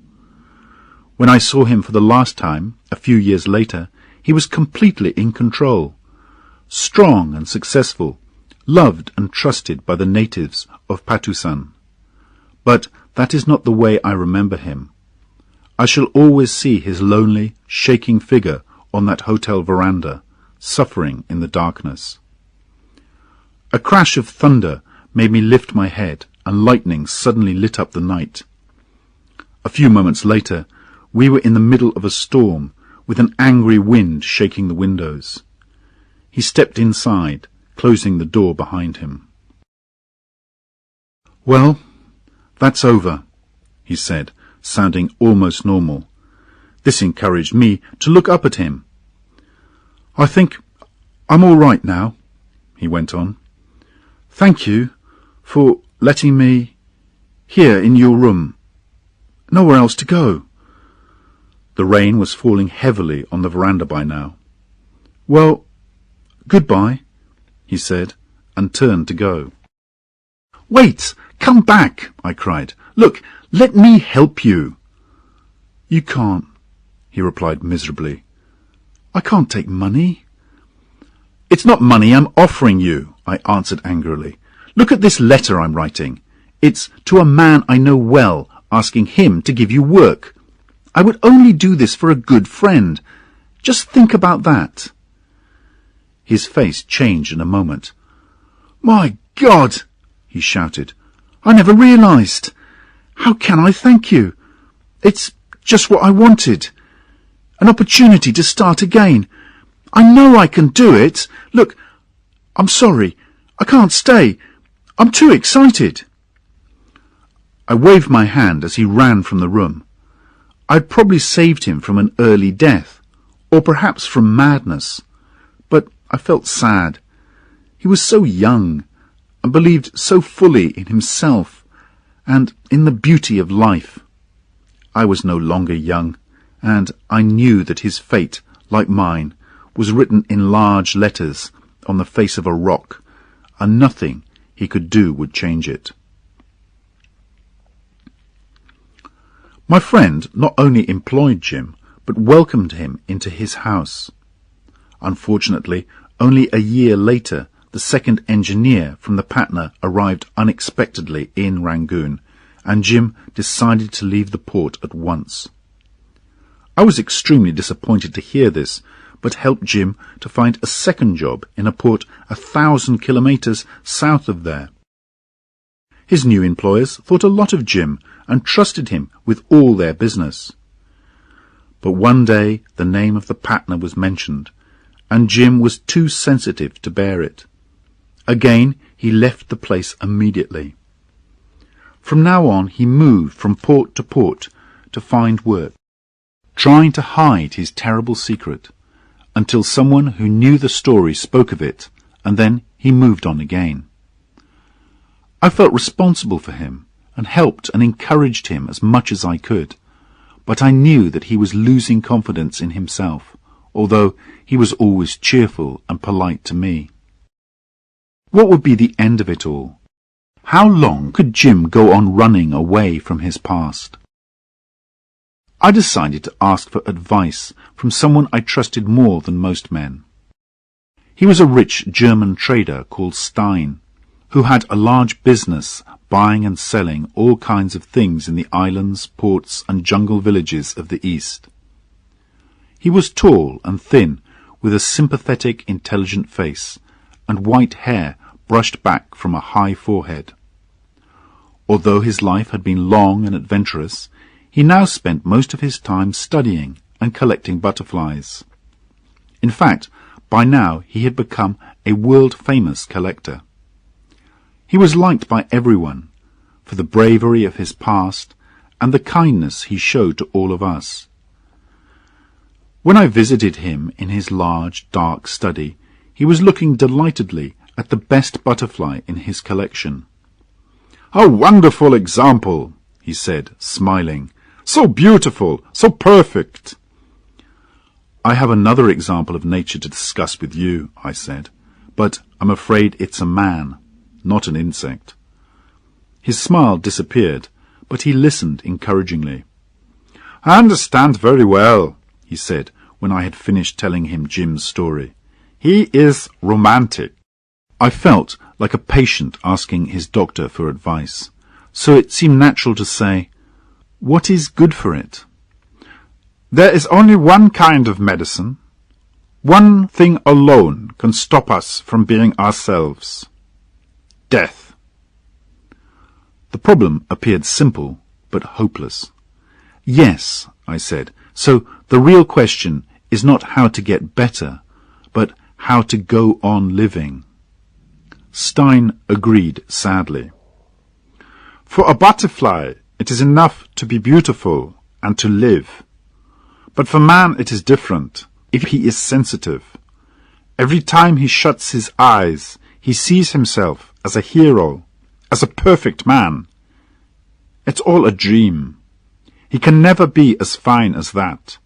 When I saw him for the last time, a few years later, he was completely in control. Strong and successful, loved and trusted by the natives of Patusan. But that is not the way I remember him. I shall always see his lonely, shaking figure on that hotel veranda, suffering in the darkness. A crash of thunder made me lift my head, and lightning suddenly lit up the night. A few moments later, we were in the middle of a storm, with an angry wind shaking the windows. He stepped inside, closing the door behind him. "Well, that's over," he said, sounding almost normal. This encouraged me to look up at him. "I think I'm all right now," he went on. "Thank you for letting me here in your room. Nowhere else to go." The rain was falling heavily on the veranda by now. "Well, goodbye," he said, and turned to go. "Wait! Come back!" I cried. "Look, let me help you." "You can't," he replied miserably. "I can't take money." "It's not money I'm offering you," I answered angrily. "Look at this letter I'm writing. It's to a man I know well, asking him to give you work. I would only do this for a good friend. Just think about that." His face changed in a moment. "My God!" he shouted. "I never realized. How can I thank you? It's just what I wanted. An opportunity to start again. I know I can do it. Look, I'm sorry. I can't stay. I'm too excited." I waved my hand as he ran from the room. I'd probably saved him from an early death, or perhaps from madness, but I felt sad. He was so young, and believed so fully in himself and in the beauty of life. I was no longer young, and I knew that his fate, like mine, was written in large letters on the face of a rock, and nothing he could do would change it. My friend not only employed Jim, but welcomed him into his house. Unfortunately, only a year later, the second engineer from the Patna arrived unexpectedly in Rangoon, and Jim decided to leave the port at once. I was extremely disappointed to hear this, but helped Jim to find a second job in a port 1,000 kilometres south of there. His new employers thought a lot of Jim and trusted him with all their business. But one day the name of the Patna was mentioned, and Jim was too sensitive to bear it. Again he left the place immediately. From now on he moved from port to port to find work, trying to hide his terrible secret, until someone who knew the story spoke of it, and then he moved on again. I felt responsible for him, and helped and encouraged him as much as I could, but I knew that he was losing confidence in himself, although he was always cheerful and polite to me. What would be the end of it all? How long could Jim go on running away from his past? I decided to ask for advice from someone I trusted more than most men. He was a rich German trader called Stein, who had a large business buying and selling all kinds of things in the islands, ports, and jungle villages of the East. He was tall and thin, with a sympathetic, intelligent face, and white hair brushed back from a high forehead. Although his life had been long and adventurous, he now spent most of his time studying and collecting butterflies. In fact, by now he had become a world-famous collector. He was liked by everyone for the bravery of his past and the kindness he showed to all of us. When I visited him in his large, dark study, he was looking delightedly at the best butterfly in his collection. "A wonderful example," he said, smiling. "So beautiful, so perfect." "I have another example of nature to discuss with you," I said, "but I'm afraid it's a man, not an insect." His smile disappeared, but he listened encouragingly. "I understand very well," he said, when I had finished telling him Jim's story. "He is romantic." I felt like a patient asking his doctor for advice, so it seemed natural to say, "What is good for it?" "There is only one kind of medicine. One thing alone can stop us from being ourselves. Death." The problem appeared simple, but hopeless. "Yes," I said, "so the real question is not how to get better, but how to go on living." Stein agreed sadly. "For a butterfly, it is enough to be beautiful and to live. But for man it is different, if he is sensitive. Every time he shuts his eyes, he sees himself as a hero, as a perfect man. It's all a dream. He can never be as fine as that.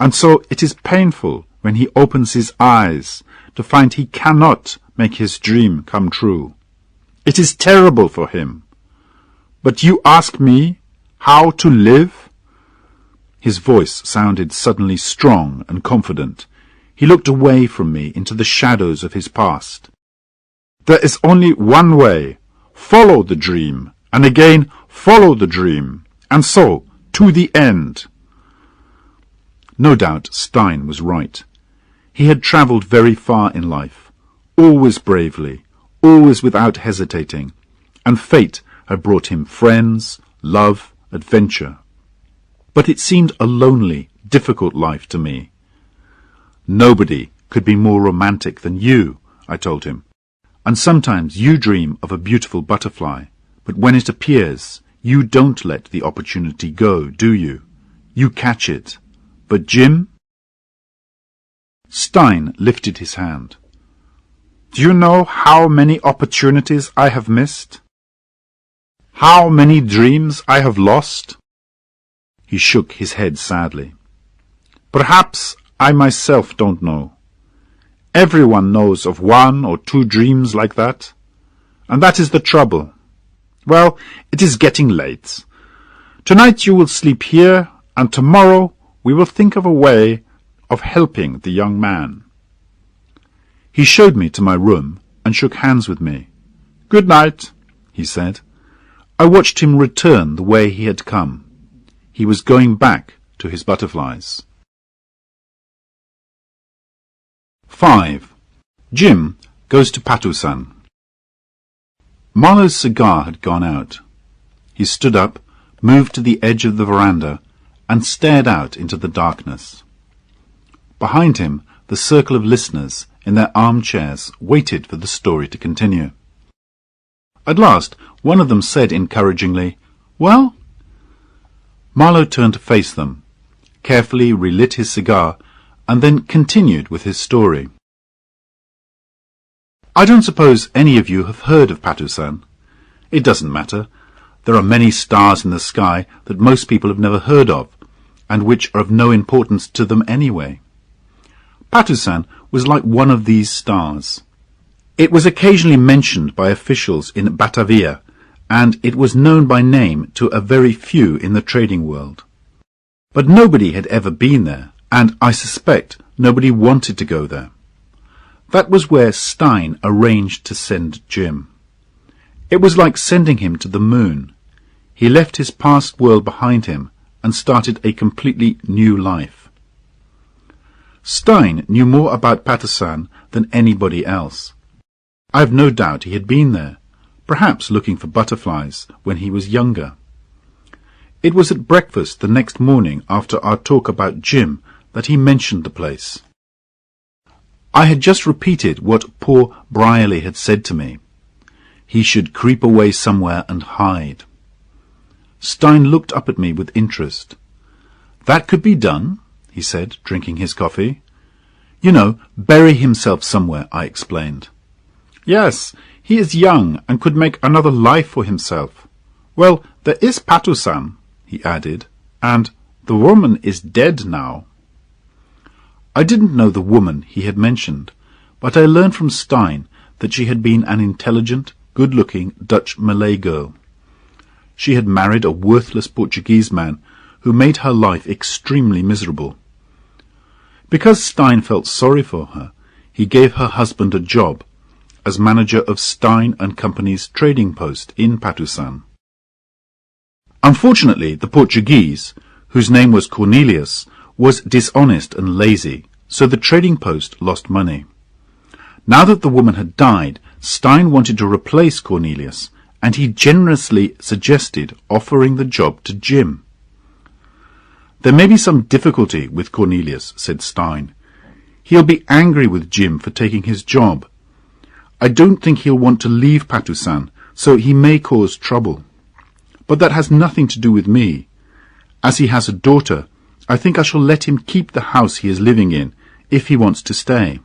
And so it is painful when he opens his eyes to find he cannot make his dream come true. It is terrible for him. But you ask me how to live?" His voice sounded suddenly strong and confident. He looked away from me into the shadows of his past. "There is only one way. Follow the dream, and again follow the dream, and so to the end." No doubt Stein was right. He had travelled very far in life, always bravely, always without hesitating, and fate had brought him friends, love, adventure. But it seemed a lonely, difficult life to me. "Nobody could be more romantic than you," I told him. "And sometimes you dream of a beautiful butterfly, but when it appears, you don't let the opportunity go, do you? You catch it. But Jim?" Stein lifted his hand. "Do you know how many opportunities I have missed? How many dreams I have lost?" He shook his head sadly. "Perhaps I myself don't know. Everyone knows of one or two dreams like that. And that is the trouble. Well, it is getting late. Tonight you will sleep here, and tomorrow we will think of a way of helping the young man." He showed me to my room and shook hands with me. "Good night," he said. I watched him return the way he had come. He was going back to his butterflies. 5. Jim goes to Patusan. Marlowe's cigar had gone out. He stood up, moved to the edge of the veranda, and stared out into the darkness. Behind him, the circle of listeners in their armchairs waited for the story to continue. At last, one of them said encouragingly, "Well?" Marlowe turned to face them, carefully relit his cigar, and then continued with his story. "I don't suppose any of you have heard of Patusan. It doesn't matter. There are many stars in the sky that most people have never heard of, and which are of no importance to them anyway. Patusan was like one of these stars. It was occasionally mentioned by officials in Batavia, and it was known by name to a very few in the trading world. But nobody had ever been there, and I suspect nobody wanted to go there. That was where Stein arranged to send Jim. It was like sending him to the moon. He left his past world behind him and started a completely new life. Stein knew more about Patusan than anybody else. I have no doubt he had been there, perhaps looking for butterflies when he was younger. It was at breakfast the next morning after our talk about Jim that he mentioned the place. I had just repeated what poor Brierly had said to me. He should creep away somewhere and hide. Stein looked up at me with interest. "That could be done," he said, drinking his coffee. "You know, bury himself somewhere," I explained. "Yes, he is young and could make another life for himself. Well, there is Patusan," he added, "and the woman is dead now." I didn't know the woman he had mentioned, but I learned from Stein that she had been an intelligent, good-looking Dutch Malay girl. She had married a worthless Portuguese man who made her life extremely miserable. Because Stein felt sorry for her, he gave her husband a job as manager of Stein and Company's trading post in Patusan. Unfortunately, the Portuguese, whose name was Cornelius, was dishonest and lazy, so the trading post lost money. Now that the woman had died, Stein wanted to replace Cornelius, and he generously suggested offering the job to Jim. "There may be some difficulty with Cornelius," said Stein. "He'll be angry with Jim for taking his job. I don't think he'll want to leave Patusan, so he may cause trouble. But that has nothing to do with me. As he has a daughter, I think I shall let him keep the house he is living in, if he wants to stay."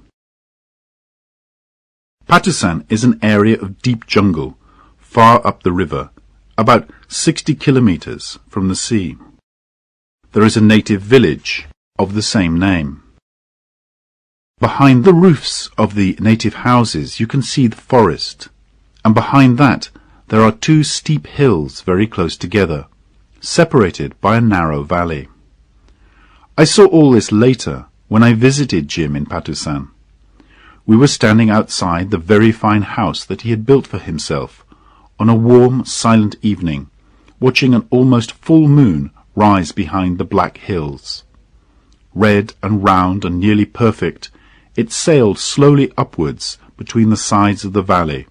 Patusan is an area of deep jungle, far up the river, about 60 kilometers from the sea. There is a native village of the same name. Behind the roofs of the native houses you can see the forest, and behind that there are two steep hills very close together, separated by a narrow valley. I saw all this later when I visited Jim in Patusan. We were standing outside the very fine house that he had built for himself on a warm, silent evening, watching an almost full moon rise behind the black hills. Red and round and nearly perfect, it sailed slowly upwards between the sides of the valley,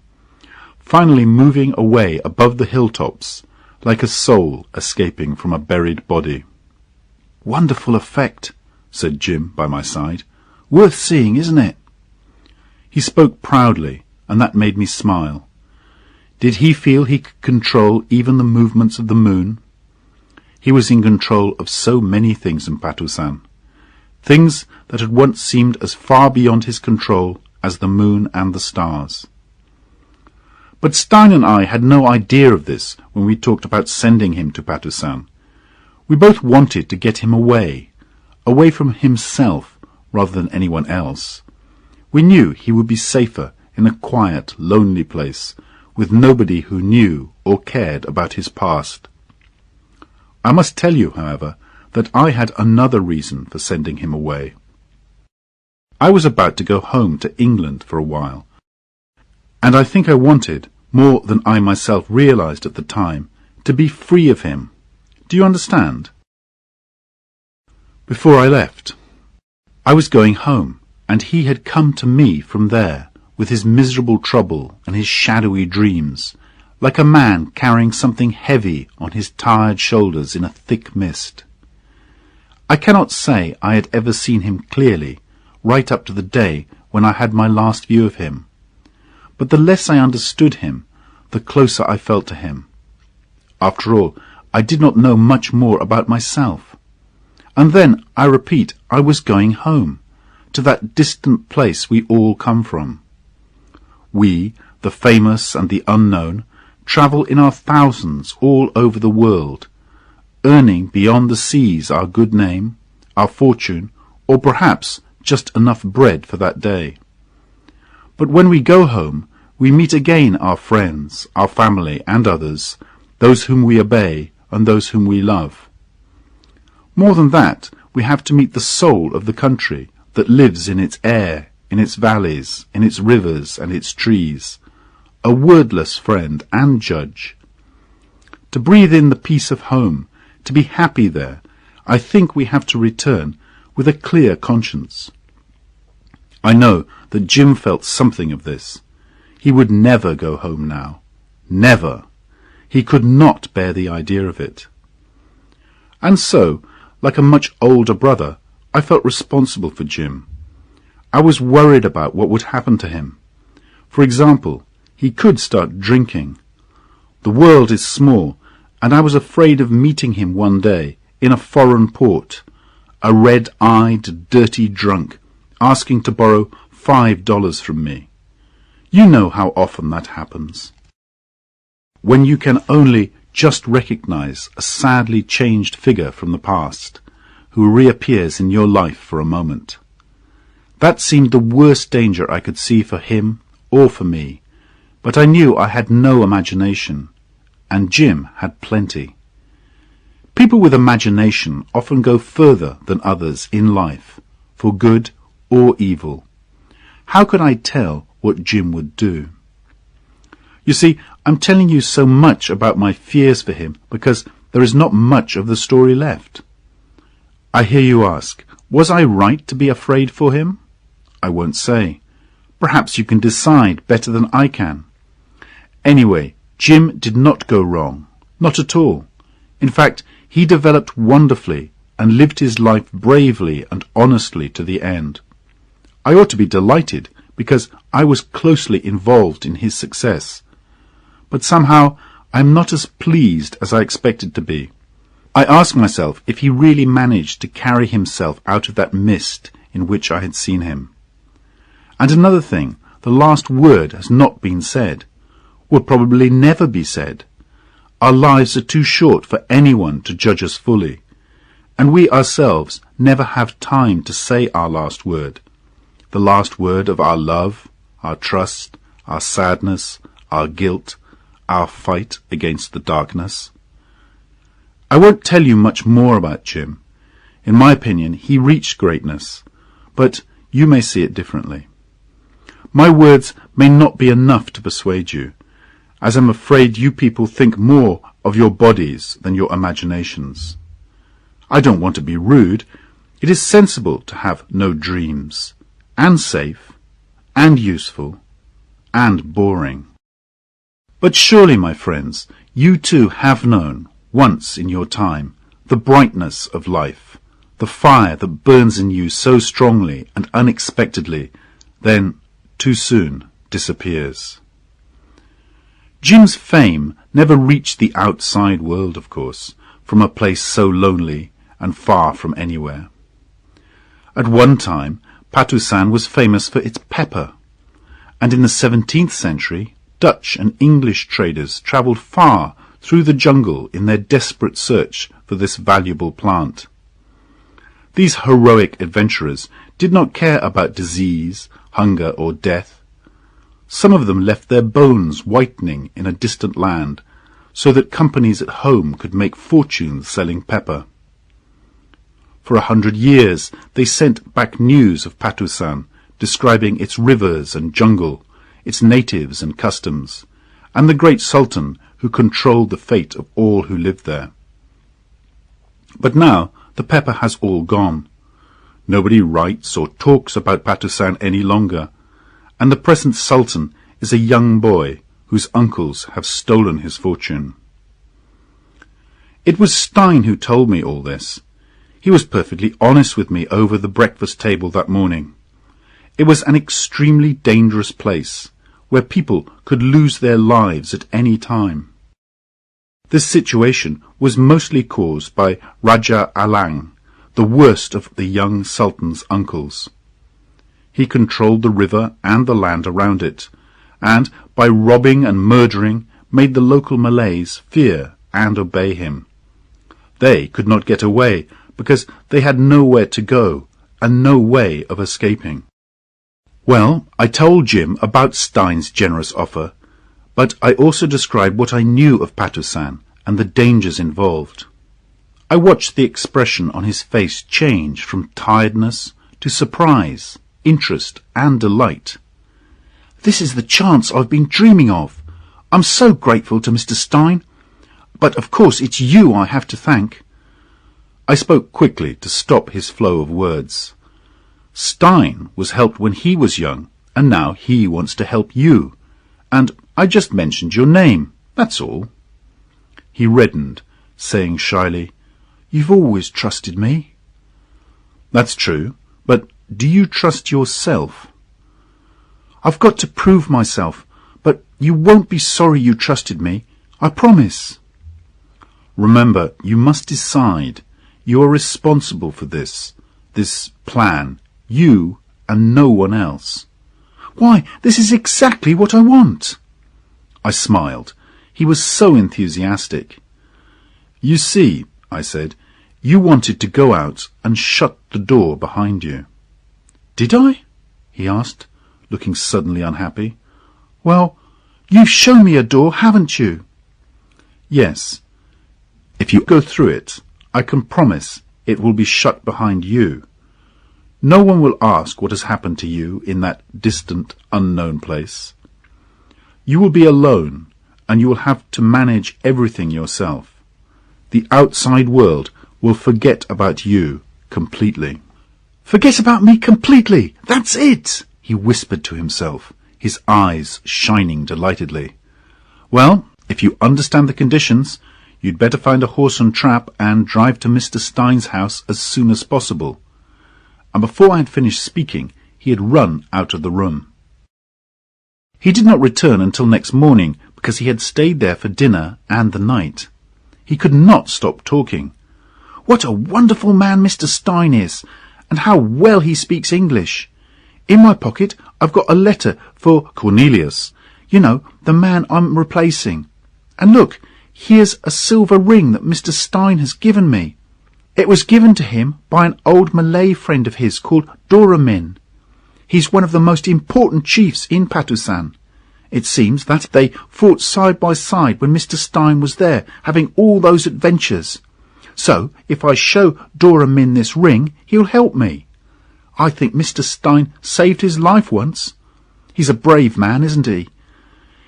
finally moving away above the hilltops, like a soul escaping from a buried body. "Wonderful effect," said Jim by my side. "Worth seeing, isn't it?" He spoke proudly, and that made me smile. Did he feel he could control even the movements of the moon? He was in control of so many things in Patusan, things that had once seemed as far beyond his control as the moon and the stars. But Stein and I had no idea of this when we talked about sending him to Patusan. We both wanted to get him away from himself rather than anyone else. We knew he would be safer in a quiet, lonely place, with nobody who knew or cared about his past. I must tell you, however, that I had another reason for sending him away. I was about to go home to England for a while, and I think I wanted, more than I myself realized at the time, to be free of him. Do you understand? Before I left, I was going home, and he had come to me from there, with his miserable trouble and his shadowy dreams, like a man carrying something heavy on his tired shoulders in a thick mist. I cannot say I had ever seen him clearly, right up to the day when I had my last view of him. But the less I understood him, the closer I felt to him. After all, I did not know much more about myself. And then, I repeat, I was going home, to that distant place we all come from. We, the famous and the unknown, travel in our thousands all over the world, earning beyond the seas our good name, our fortune, or perhaps just enough bread for that day. But when we go home, we meet again our friends, our family, and others, those whom we obey and those whom we love. More than that, we have to meet the soul of the country that lives in its air, in its valleys, in its rivers and its trees, a wordless friend and judge. To breathe in the peace of home, to be happy there, I think we have to return with a clear conscience. I know that Jim felt something of this. He would never go home now. Never. He could not bear the idea of it. And so, like a much older brother, I felt responsible for Jim. I was worried about what would happen to him. For example, he could start drinking. The world is small, and I was afraid of meeting him one day in a foreign port, a red-eyed, dirty drunk, asking to borrow $5 from me. You know how often that happens. When you can only just recognize a sadly changed figure from the past, who reappears in your life for a moment. That seemed the worst danger I could see for him or for me, but I knew I had no imagination, and Jim had plenty. People with imagination often go further than others in life, for good or evil. How could I tell what Jim would do? You see, I'm telling you so much about my fears for him because there is not much of the story left. I hear you ask, was I right to be afraid for him? I won't say. Perhaps you can decide better than I can. Anyway, Jim did not go wrong. Not at all. In fact, he developed wonderfully and lived his life bravely and honestly to the end. I ought to be delighted because I was closely involved in his success. But somehow I am not as pleased as I expected to be. I ask myself if he really managed to carry himself out of that mist in which I had seen him. And another thing, the last word has not been said, will probably never be said. Our lives are too short for anyone to judge us fully, and we ourselves never have time to say our last word, the last word of our love, our trust, our sadness, our guilt, our fight against the darkness. I won't tell you much more about Jim. In my opinion, he reached greatness, but you may see it differently. My words may not be enough to persuade you, as I'm afraid you people think more of your bodies than your imaginations. I don't want to be rude. It is sensible to have no dreams, and safe, and useful, and boring. But surely, my friends, you too have known, once in your time, the brightness of life, the fire that burns in you so strongly and unexpectedly, then, too soon, disappears. Jim's fame never reached the outside world, of course, from a place so lonely and far from anywhere. At one time, Patusan was famous for its pepper, and in the 17th century, Dutch and English traders travelled far through the jungle in their desperate search for this valuable plant. These heroic adventurers did not care about disease, hunger, or death. Some of them left their bones whitening in a distant land, so that companies at home could make fortunes selling pepper. For 100 years they sent back news of Patusan, describing its rivers and jungle, its natives and customs, and the great Sultan who controlled the fate of all who lived there. But now the pepper has all gone. Nobody writes or talks about Patusan any longer, and the present Sultan is a young boy whose uncles have stolen his fortune. It was Stein who told me all this. He was perfectly honest with me over the breakfast table that morning. It was an extremely dangerous place, where people could lose their lives at any time. This situation was mostly caused by Raja Alang, the worst of the young Sultan's uncles. He controlled the river and the land around it, and by robbing and murdering made the local Malays fear and obey him. They could not get away because they had nowhere to go and no way of escaping. Well, I told Jim about Stein's generous offer, but I also described what I knew of Patusan and the dangers involved. I watched the expression on his face change from tiredness to surprise, interest, and delight. "This is the chance I've been dreaming of. I'm so grateful to Mr. Stein. But of course it's you I have to thank." I spoke quickly to stop his flow of words. Stein was helped when he was young, and now he wants to help you. And I just mentioned your name, that's all. He reddened, saying shyly, "You've always trusted me." "That's true, but do you trust yourself?" "I've got to prove myself, but you won't be sorry you trusted me, I promise." "Remember, you must decide. You are responsible for this plan. You and no one else." "Why, this is exactly what I want." I smiled. He was so enthusiastic. "You see," I said, "you wanted to go out and shut the door behind you." "Did I?" he asked, looking suddenly unhappy. "Well, you've shown me a door, haven't you?" "Yes. If you go through it, I can promise it will be shut behind you. No one will ask what has happened to you in that distant, unknown place. You will be alone, and you will have to manage everything yourself. the outside world will forget about you completely. Forget about me completely! That's it! He whispered to himself, his eyes shining delightedly. Well, if you understand the conditions, you'd better find a horse and trap and drive to Mr. Stein's house as soon as possible. And before I had finished speaking, he had run out of the room. He did not return until next morning, because he had stayed there for dinner and the night. He could not stop talking. What a wonderful man Mr. Stein is, and how well he speaks English. In my pocket I've got a letter for Cornelius, you know, the man I'm replacing. And look, here's a silver ring that Mr. Stein has given me. It was given to him by an old Malay friend of his called Doramin. He's one of the most important chiefs in Patusan. It seems that they fought side by side when Mr. Stein was there, having all those adventures. So, if I show Doramin this ring, he'll help me. I think Mr. Stein saved his life once. He's a brave man, isn't he?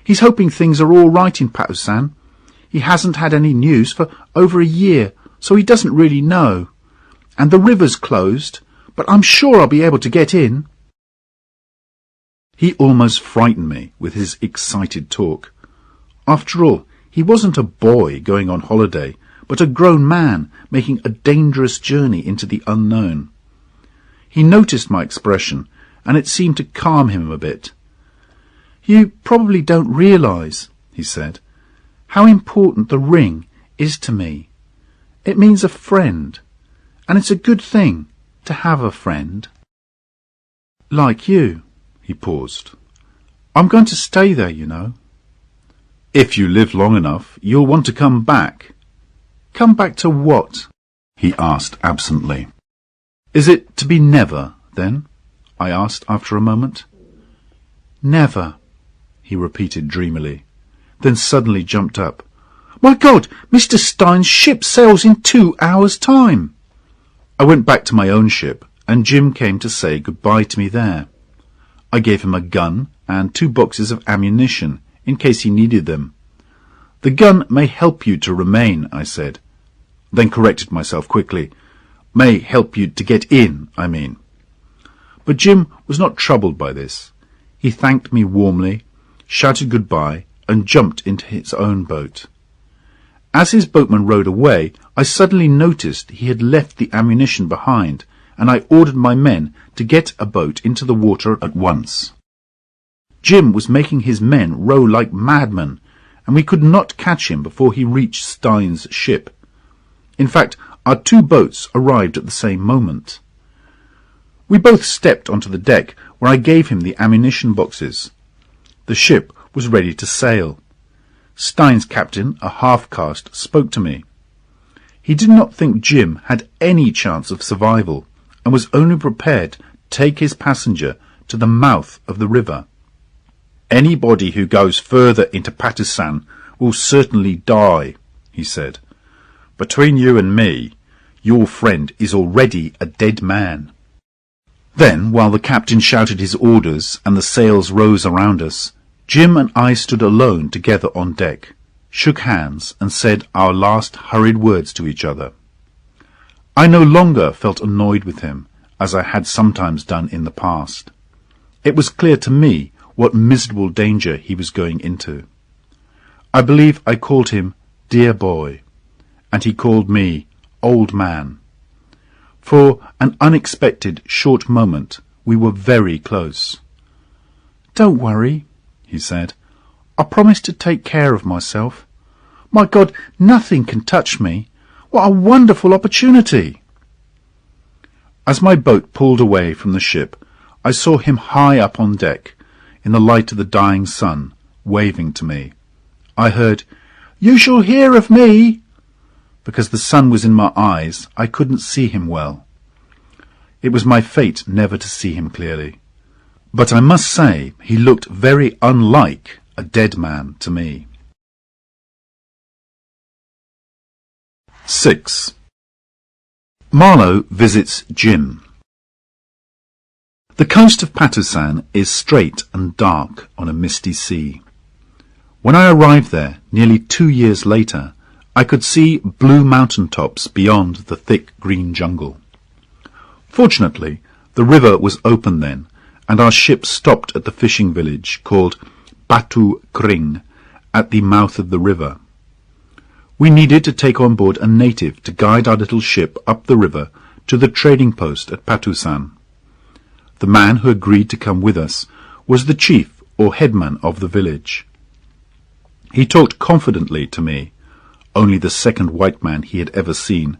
He's hoping things are all right in Patusan. He hasn't had any news for over a year, so he doesn't really know. And the river's closed, but I'm sure I'll be able to get in. He almost frightened me with his excited talk. After all, he wasn't a boy going on holiday, but a grown man making a dangerous journey into the unknown. He noticed my expression, and it seemed to calm him a bit. You probably don't realize, he said, how important the ring is to me. It means a friend, and it's a good thing to have a friend. Like you. He paused. I'm going to stay there, you know. If you live long enough, you'll want to come back. Come back to what? He asked absently. Is it to be never, then? I asked after a moment. Never, he repeated dreamily, then suddenly jumped up. My God, Mr. Stein's ship sails in 2 hours' time. I went back to my own ship, and Jim came to say goodbye to me there. I gave him a gun and 2 boxes of ammunition, in case he needed them. The gun may help you to remain, I said, then corrected myself quickly. May help you to get in, I mean. But Jim was not troubled by this. He thanked me warmly, shouted goodbye, and jumped into his own boat. As his boatman rowed away, I suddenly noticed he had left the ammunition behind, and I ordered my men to get a boat into the water at once. Jim was making his men row like madmen, and we could not catch him before he reached Stein's ship. In fact, our 2 boats arrived at the same moment. We both stepped onto the deck, where I gave him the ammunition boxes. The ship was ready to sail. Stein's captain, a half-caste, spoke to me. He did not think Jim had any chance of survival, and was only prepared to take his passenger to the mouth of the river. Anybody who goes further into Patusan will certainly die, he said. Between you and me, your friend is already a dead man. Then, while the captain shouted his orders and the sails rose around us, Jim and I stood alone together on deck, shook hands, and said our last hurried words to each other. I no longer felt annoyed with him, as I had sometimes done in the past. It was clear to me what miserable danger he was going into. I believe I called him dear boy, and he called me old man. For an unexpected short moment we were very close. Don't worry, he said. I promise to take care of myself. My God, nothing can touch me. What a wonderful opportunity! As my boat pulled away from the ship, I saw him high up on deck, in the light of the dying sun, waving to me. I heard, "You shall hear of me!" Because the sun was in my eyes, I couldn't see him well. It was my fate never to see him clearly. But I must say he looked very unlike a dead man to me. 6. Marlowe visits Jim. The coast of Patusan is straight and dark on a misty sea. When I arrived there, nearly 2 years later, I could see blue mountain tops beyond the thick green jungle. Fortunately, the river was open then, and our ship stopped at the fishing village called Batu Kring at the mouth of the river. We needed to take on board a native to guide our little ship up the river to the trading post at Patusan. The man who agreed to come with us was the chief or headman of the village. He talked confidently to me, only the second white man he had ever seen,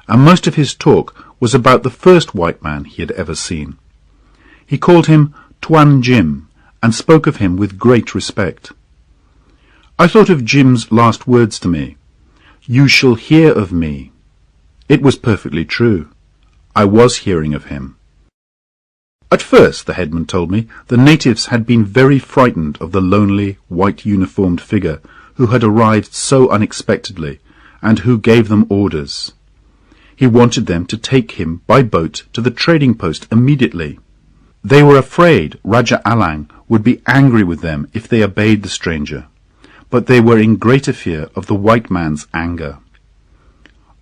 and most of his talk was about the first white man he had ever seen. He called him Tuan Jim, and spoke of him with great respect. I thought of Jim's last words to me, "You shall hear of me." It was perfectly true. I was hearing of him. At first, the headman told me, the natives had been very frightened of the lonely, white-uniformed figure who had arrived so unexpectedly, and who gave them orders. He wanted them to take him by boat to the trading post immediately. They were afraid Raja Alang would be angry with them if they obeyed the stranger, but they were in greater fear of the white man's anger.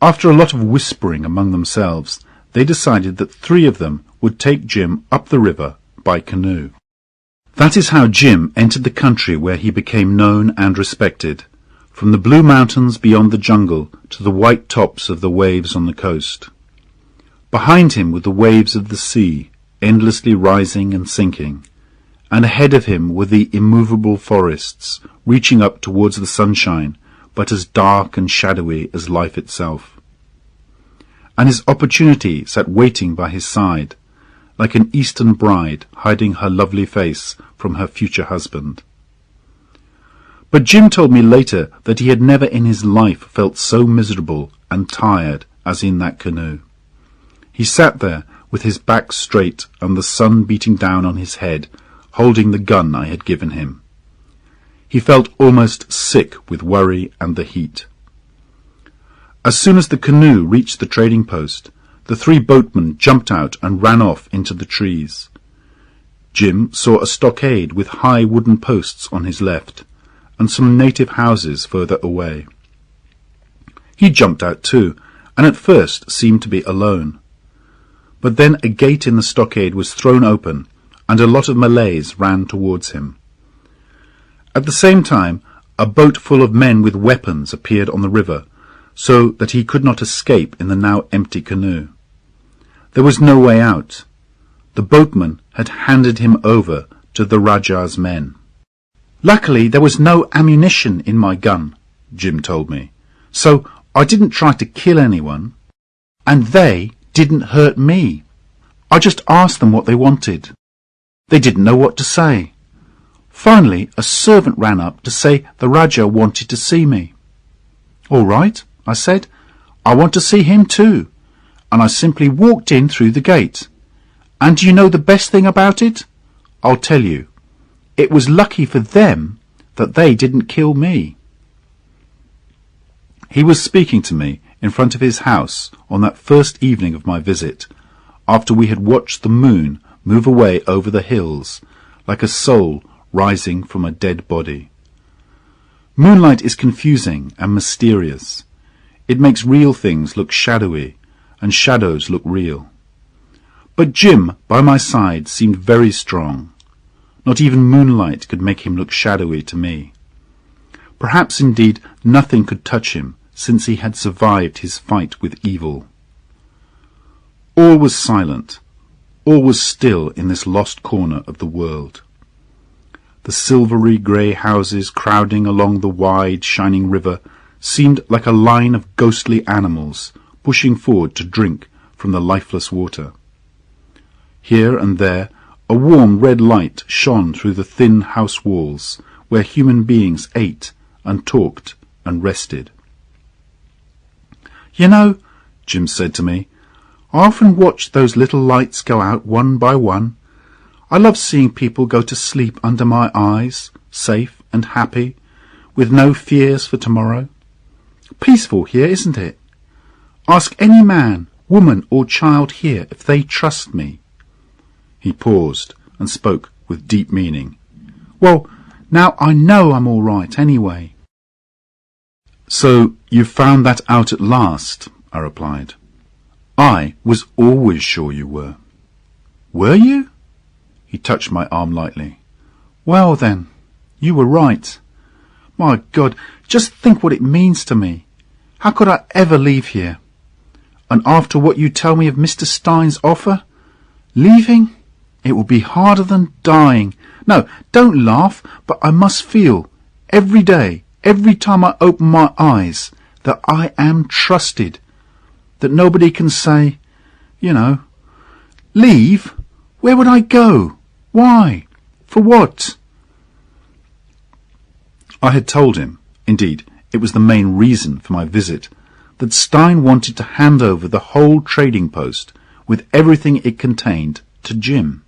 After a lot of whispering among themselves, they decided that 3 of them would take Jim up the river by canoe. That is how Jim entered the country where he became known and respected, from the blue mountains beyond the jungle to the white tops of the waves on the coast. Behind him were the waves of the sea, endlessly rising and sinking, and ahead of him were the immovable forests, reaching up towards the sunshine, but as dark and shadowy as life itself. And his opportunity sat waiting by his side, like an Eastern bride hiding her lovely face from her future husband. But Jim told me later that he had never in his life felt so miserable and tired as in that canoe. He sat there with his back straight and the sun beating down on his head, holding the gun I had given him. He felt almost sick with worry and the heat. As soon as the canoe reached the trading post, the 3 boatmen jumped out and ran off into the trees. Jim saw a stockade with high wooden posts on his left, and some native houses further away. He jumped out too, and at first seemed to be alone. But then a gate in the stockade was thrown open, and a lot of Malays ran towards him. At the same time, a boat full of men with weapons appeared on the river, so that he could not escape in the now empty canoe. There was no way out. The boatman had handed him over to the Raja's men. Luckily, there was no ammunition in my gun, Jim told me, so I didn't try to kill anyone, and they didn't hurt me. I just asked them what they wanted. They didn't know what to say. Finally, a servant ran up to say the Raja wanted to see me. "All right," I said, "I want to see him too," and I simply walked in through the gate. And do you know the best thing about it? I'll tell you. It was lucky for them that they didn't kill me. He was speaking to me in front of his house on that first evening of my visit, after we had watched the moon move away over the hills, like a soul rising from a dead body. Moonlight is confusing and mysterious. It makes real things look shadowy, and shadows look real. But Jim, by my side, seemed very strong. Not even moonlight could make him look shadowy to me. Perhaps, indeed, nothing could touch him, since he had survived his fight with evil. All was silent. All was still in this lost corner of the world. The silvery grey houses crowding along the wide, shining river seemed like a line of ghostly animals pushing forward to drink from the lifeless water. Here and there a warm red light shone through the thin house walls where human beings ate and talked and rested. "You know," Jim said to me, "I often watch those little lights go out one by one. I love seeing people go to sleep under my eyes, safe and happy, with no fears for tomorrow. Peaceful here, isn't it? Ask any man, woman or child here if they trust me." He paused and spoke with deep meaning. "Well, now I know I'm all right anyway." "So "You found that out at last," I replied. "I was always sure you were." "Were you?" He touched my arm lightly. "Well then, you were right. My God, just think what it means to me. How could I ever leave here? And after what you tell me of Mr. Stein's offer? Leaving? It will be harder than dying. No, don't laugh, but I must feel, every day, every time I open my eyes, that I am trusted. That nobody can say, leave? Where would I go? Why? For what?" I had told him, indeed, it was the main reason for my visit, that Stein wanted to hand over the whole trading post, with everything it contained, to Jim.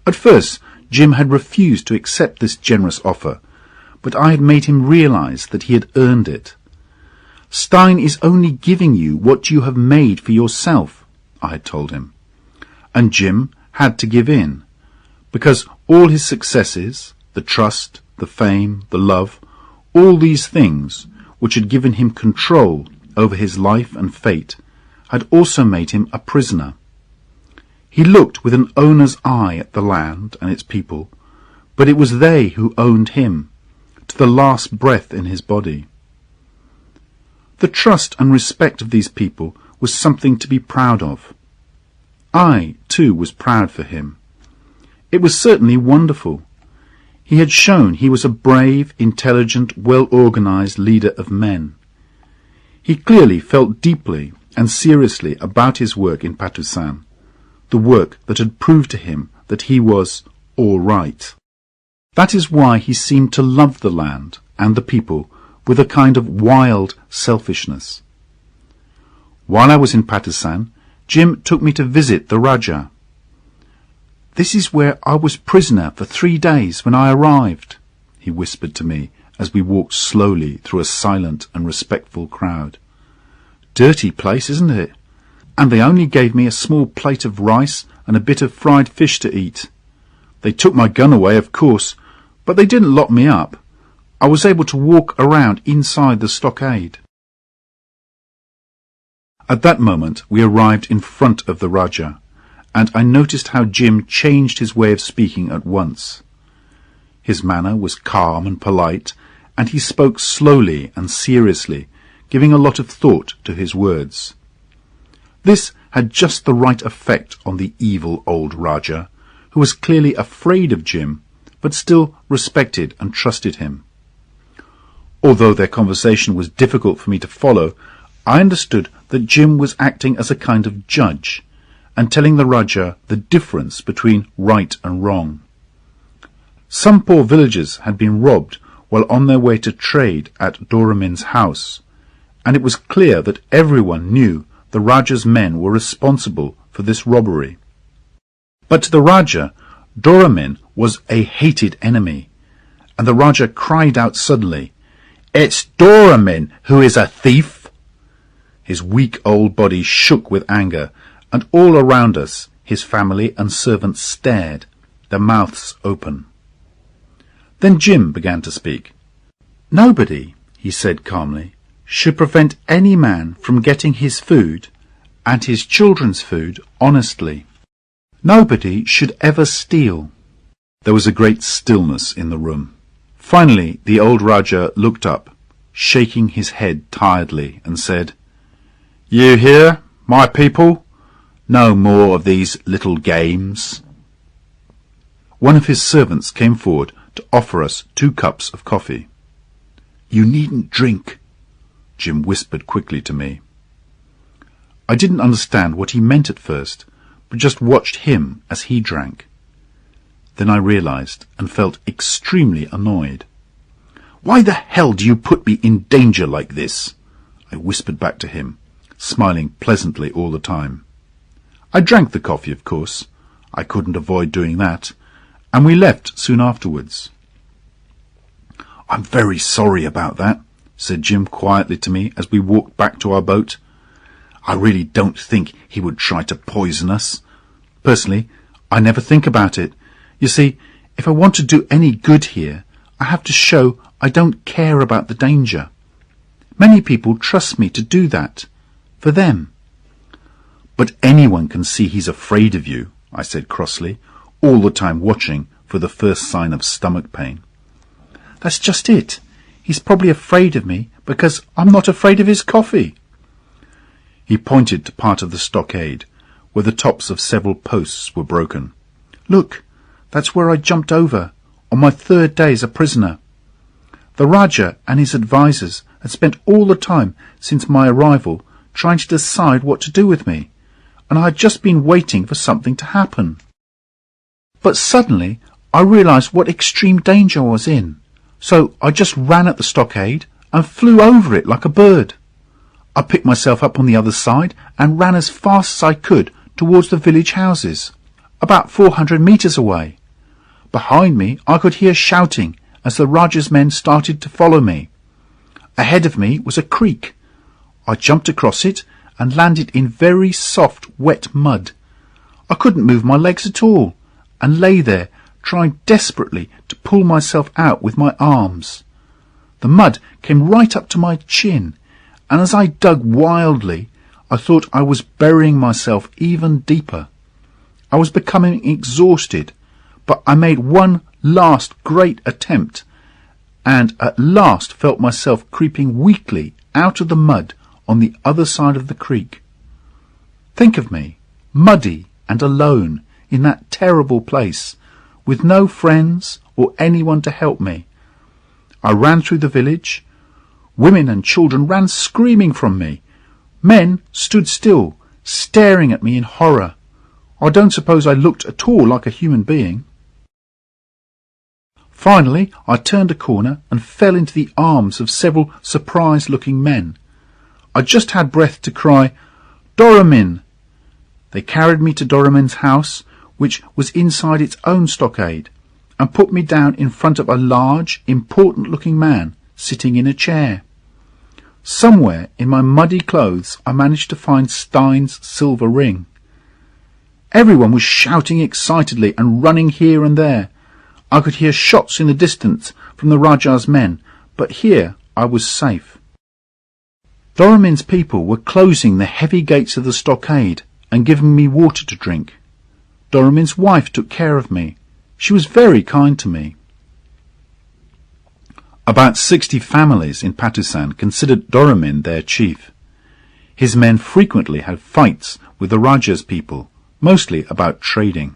At first, Jim had refused to accept this generous offer, but I had made him realize that he had earned it. "Stein is only giving you what you have made for yourself," I had told him. And Jim had to give in, because all his successes, the trust, the fame, the love, all these things, which had given him control over his life and fate, had also made him a prisoner. He looked with an owner's eye at the land and its people, but it was they who owned him, to the last breath in his body. The trust and respect of these people was something to be proud of. I, too, was proud for him. It was certainly wonderful. He had shown he was a brave, intelligent, well-organized leader of men. He clearly felt deeply and seriously about his work in Patusan, the work that had proved to him that he was all right. That is why he seemed to love the land and the people with a kind of wild selfishness. While I was in Patusan, Jim took me to visit the Rajah. "This is where I was prisoner for 3 days when I arrived," he whispered to me as we walked slowly through a silent and respectful crowd. "Dirty place, isn't it? And they only gave me a small plate of rice and a bit of fried fish to eat. They took my gun away, of course, but they didn't lock me up. I was able to walk around inside the stockade." At that moment we arrived in front of the Rajah, and I noticed how Jim changed his way of speaking at once. His manner was calm and polite, and he spoke slowly and seriously, giving a lot of thought to his words. This had just the right effect on the evil old Rajah, who was clearly afraid of Jim, but still respected and trusted him. Although their conversation was difficult for me to follow, I understood that Jim was acting as a kind of judge, and telling the Rajah the difference between right and wrong. Some poor villagers had been robbed while on their way to trade at Doramin's house, and it was clear that everyone knew the Rajah's men were responsible for this robbery. But to the Rajah, Doramin was a hated enemy, and the Rajah cried out suddenly, "It's Doramin who is a thief!" His weak old body shook with anger, and all around us his family and servants stared, their mouths open. Then Jim began to speak. "Nobody," he said calmly, "should prevent any man from getting his food, and his children's food, honestly. Nobody should ever steal." There was a great stillness in the room. Finally the old Rajah looked up, shaking his head tiredly, and said, "You hear, my people? No more of these little games." One of his servants came forward to offer us 2 cups of coffee. "You needn't drink," Jim whispered quickly to me. I didn't understand what he meant at first, but just watched him as he drank. Then I realized and felt extremely annoyed. "Why the hell do you put me in danger like this?" I whispered back to him, smiling pleasantly all the time. I drank the coffee, of course. I couldn't avoid doing that, and we left soon afterwards. "I'm very sorry about that," said Jim quietly to me as we walked back to our boat. "I really don't think he would try to poison us. Personally, I never think about it. You see, if I want to do any good here, I have to show I don't care about the danger. Many people trust me to do that. For them. But anyone can see he's afraid of you, I said crossly, all the time watching for the first sign of stomach pain. That's just it. He's probably afraid of me because I'm not afraid of his coffee. He pointed to part of the stockade where the tops of several posts were broken. Look, that's where I jumped over on my 3rd day as a prisoner. The Rajah and his advisers had spent all the time since my arrival trying to decide what to do with me, and I had just been waiting for something to happen. But suddenly I realized what extreme danger I was in, so I just ran at the stockade and flew over it like a bird. I picked myself up on the other side and ran as fast as I could towards the village houses, about 400 meters away. Behind me I could hear shouting as the Rajah's men started to follow me. Ahead of me was a creek. I jumped across it and landed in very soft, wet mud. I couldn't move my legs at all, and lay there trying desperately to pull myself out with my arms. The mud came right up to my chin, and as I dug wildly, I thought I was burying myself even deeper. I was becoming exhausted, but I made one last great attempt, and at last felt myself creeping weakly out of the mud on the other side of the creek. Think of me, muddy and alone, in that terrible place, with no friends or anyone to help me. I ran through the village. Women and children ran screaming from me. Men stood still, staring at me in horror. I don't suppose I looked at all like a human being. Finally, I turned a corner and fell into the arms of several surprised-looking men. I just had breath to cry, "Doramin!" They carried me to Doramin's house, which was inside its own stockade, and put me down in front of a large, important-looking man sitting in a chair. Somewhere in my muddy clothes I managed to find Stein's silver ring. Everyone was shouting excitedly and running here and there. I could hear shots in the distance from the Rajah's men, but here I was safe. Doramin's people were closing the heavy gates of the stockade and giving me water to drink. Doramin's wife took care of me. She was very kind to me. About 60 families in Patusan considered Doramin their chief. His men frequently had fights with the Rajah's people, mostly about trading.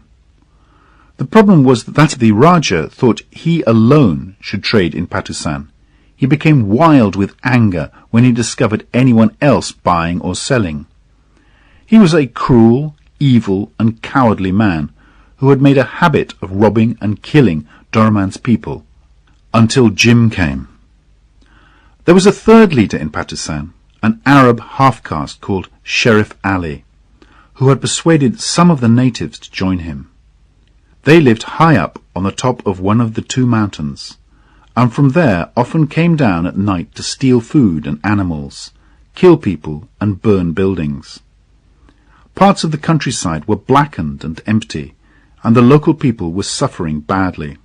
The problem was that the Rajah thought he alone should trade in Patusan. He became wild with anger when he discovered anyone else buying or selling. He was a cruel, evil and cowardly man who had made a habit of robbing and killing Doramin's people, until Jim came. There was a third leader in Patusan, an Arab half-caste called Sheriff Ali, who had persuaded some of the natives to join him. They lived high up on the top of one of the 2 mountains, and from there often came down at night to steal food and animals, kill people and burn buildings. Parts of the countryside were blackened and empty, and the local people were suffering badly.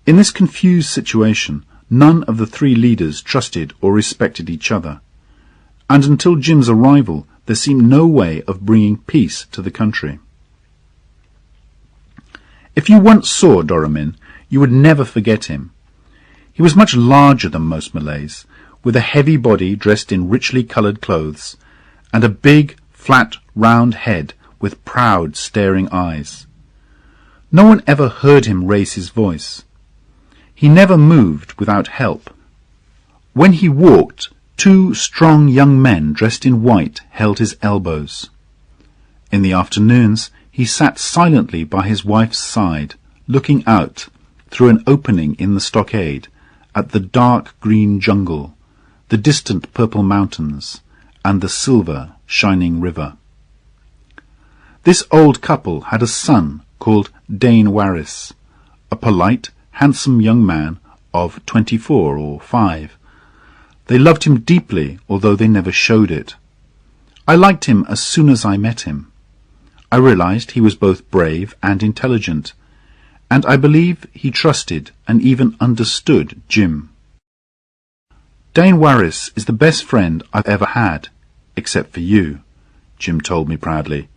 In this confused situation, none of the 3 leaders trusted or respected each other, and until Jim's arrival there seemed no way of bringing peace to the country. If you once saw Doramin, you would never forget him. He was much larger than most Malays, with a heavy body dressed in richly coloured clothes, and a big, flat, round head with proud, staring eyes. No one ever heard him raise his voice. He never moved without help. When he walked, 2 strong young men dressed in white held his elbows. In the afternoons, he sat silently by his wife's side, looking out, through an opening in the stockade, at the dark green jungle, the distant purple mountains, and the silver, shining river. This old couple had a son called Dane Waris, a polite, handsome young man of 24 or 5. They loved him deeply, although they never showed it. I liked him as soon as I met him. I realized he was both brave and intelligent, and I believe he trusted and even understood Jim. Dain Waris is the best friend I've ever had, except for you, Jim told me proudly.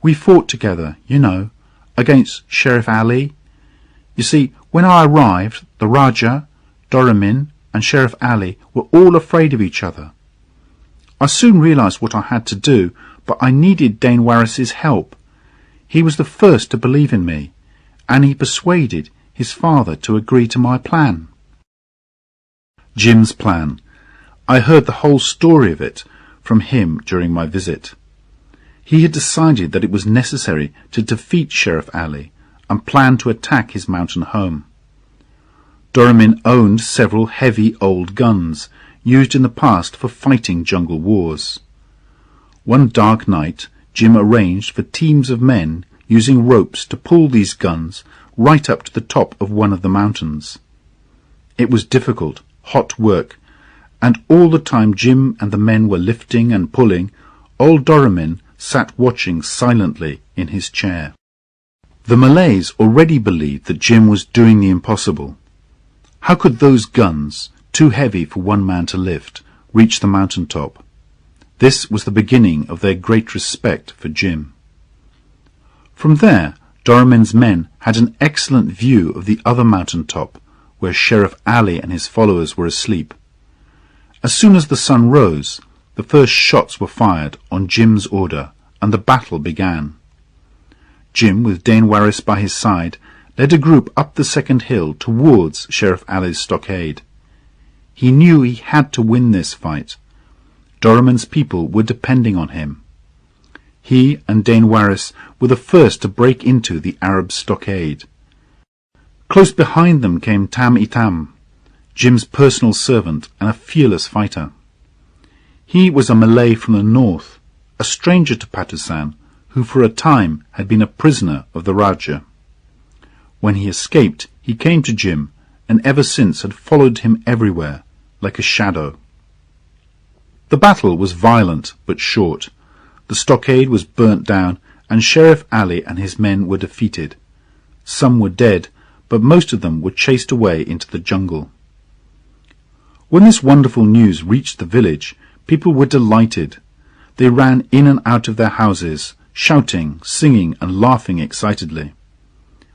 We fought together, you know, against Sheriff Ali. You see, when I arrived, the Rajah, Doramin, and Sheriff Ali were all afraid of each other. I soon realized what I had to do, but I needed Dain Waris's help. He was the first to believe in me, and he persuaded his father to agree to my plan. Jim's plan. I heard the whole story of it from him during my visit. He had decided that it was necessary to defeat Sheriff Ali and planned to attack his mountain home. Doramin owned several heavy old guns used in the past for fighting jungle wars. One dark night, Jim arranged for teams of men using ropes to pull these guns right up to the top of one of the mountains. It was difficult, hot work, and all the time Jim and the men were lifting and pulling, old Doramin sat watching silently in his chair. The Malays already believed that Jim was doing the impossible. How could those guns, too heavy for one man to lift, reach the mountain top? This was the beginning of their great respect for Jim. From there, Doramin's men had an excellent view of the other mountain top, where Sheriff Ali and his followers were asleep. As soon as the sun rose, the first shots were fired on Jim's order, and the battle began. Jim, with Dain Waris by his side, led a group up the second hill towards Sheriff Ali's stockade. He knew he had to win this fight. Doramin's people were depending on him. He and Dain Waris were the first to break into the Arab stockade. Close behind them came Tam Itam, Jim's personal servant and a fearless fighter. He was a Malay from the north, a stranger to Patusan, who for a time had been a prisoner of the Rajah. When he escaped, he came to Jim, and ever since had followed him everywhere, like a shadow. The battle was violent but short. The stockade was burnt down, and Sheriff Ali and his men were defeated. Some were dead, but most of them were chased away into the jungle. When this wonderful news reached the village, people were delighted. They ran in and out of their houses, shouting, singing, and laughing excitedly.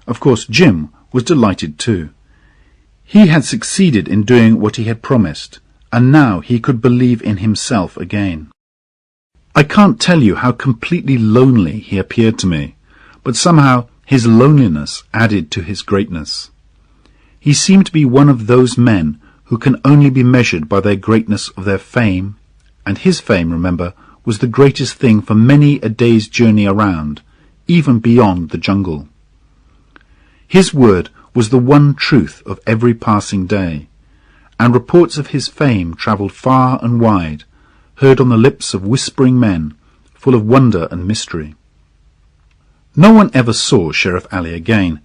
Of course, Jim was delighted too. He had succeeded in doing what he had promised, and now he could believe in himself again. I can't tell you how completely lonely he appeared to me, but somehow his loneliness added to his greatness. He seemed to be one of those men who can only be measured by their greatness of their fame, and his fame, remember, was the greatest thing for many a day's journey around, even beyond the jungle. His word was the one truth of every passing day, and reports of his fame travelled far and wide, heard on the lips of whispering men, full of wonder and mystery. No one ever saw Sheriff Ali again,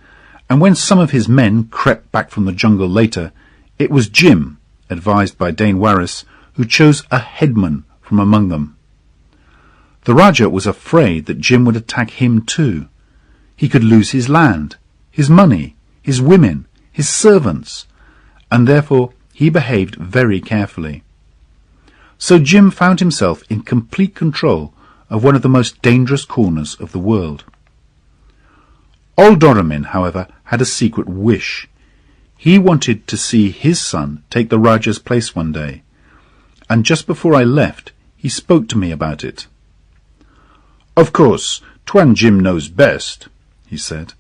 and when some of his men crept back from the jungle later, it was Jim, advised by Dain Waris, who chose a headman from among them. The Rajah was afraid that Jim would attack him too. He could lose his land, his money, his women, his servants, and therefore he behaved very carefully. So Jim found himself in complete control of one of the most dangerous corners of the world. Old Doramin, however, had a secret wish. He wanted to see his son take the Rajah's place one day, and just before I left, he spoke to me about it. "Of course, Tuan Jim knows best," he said,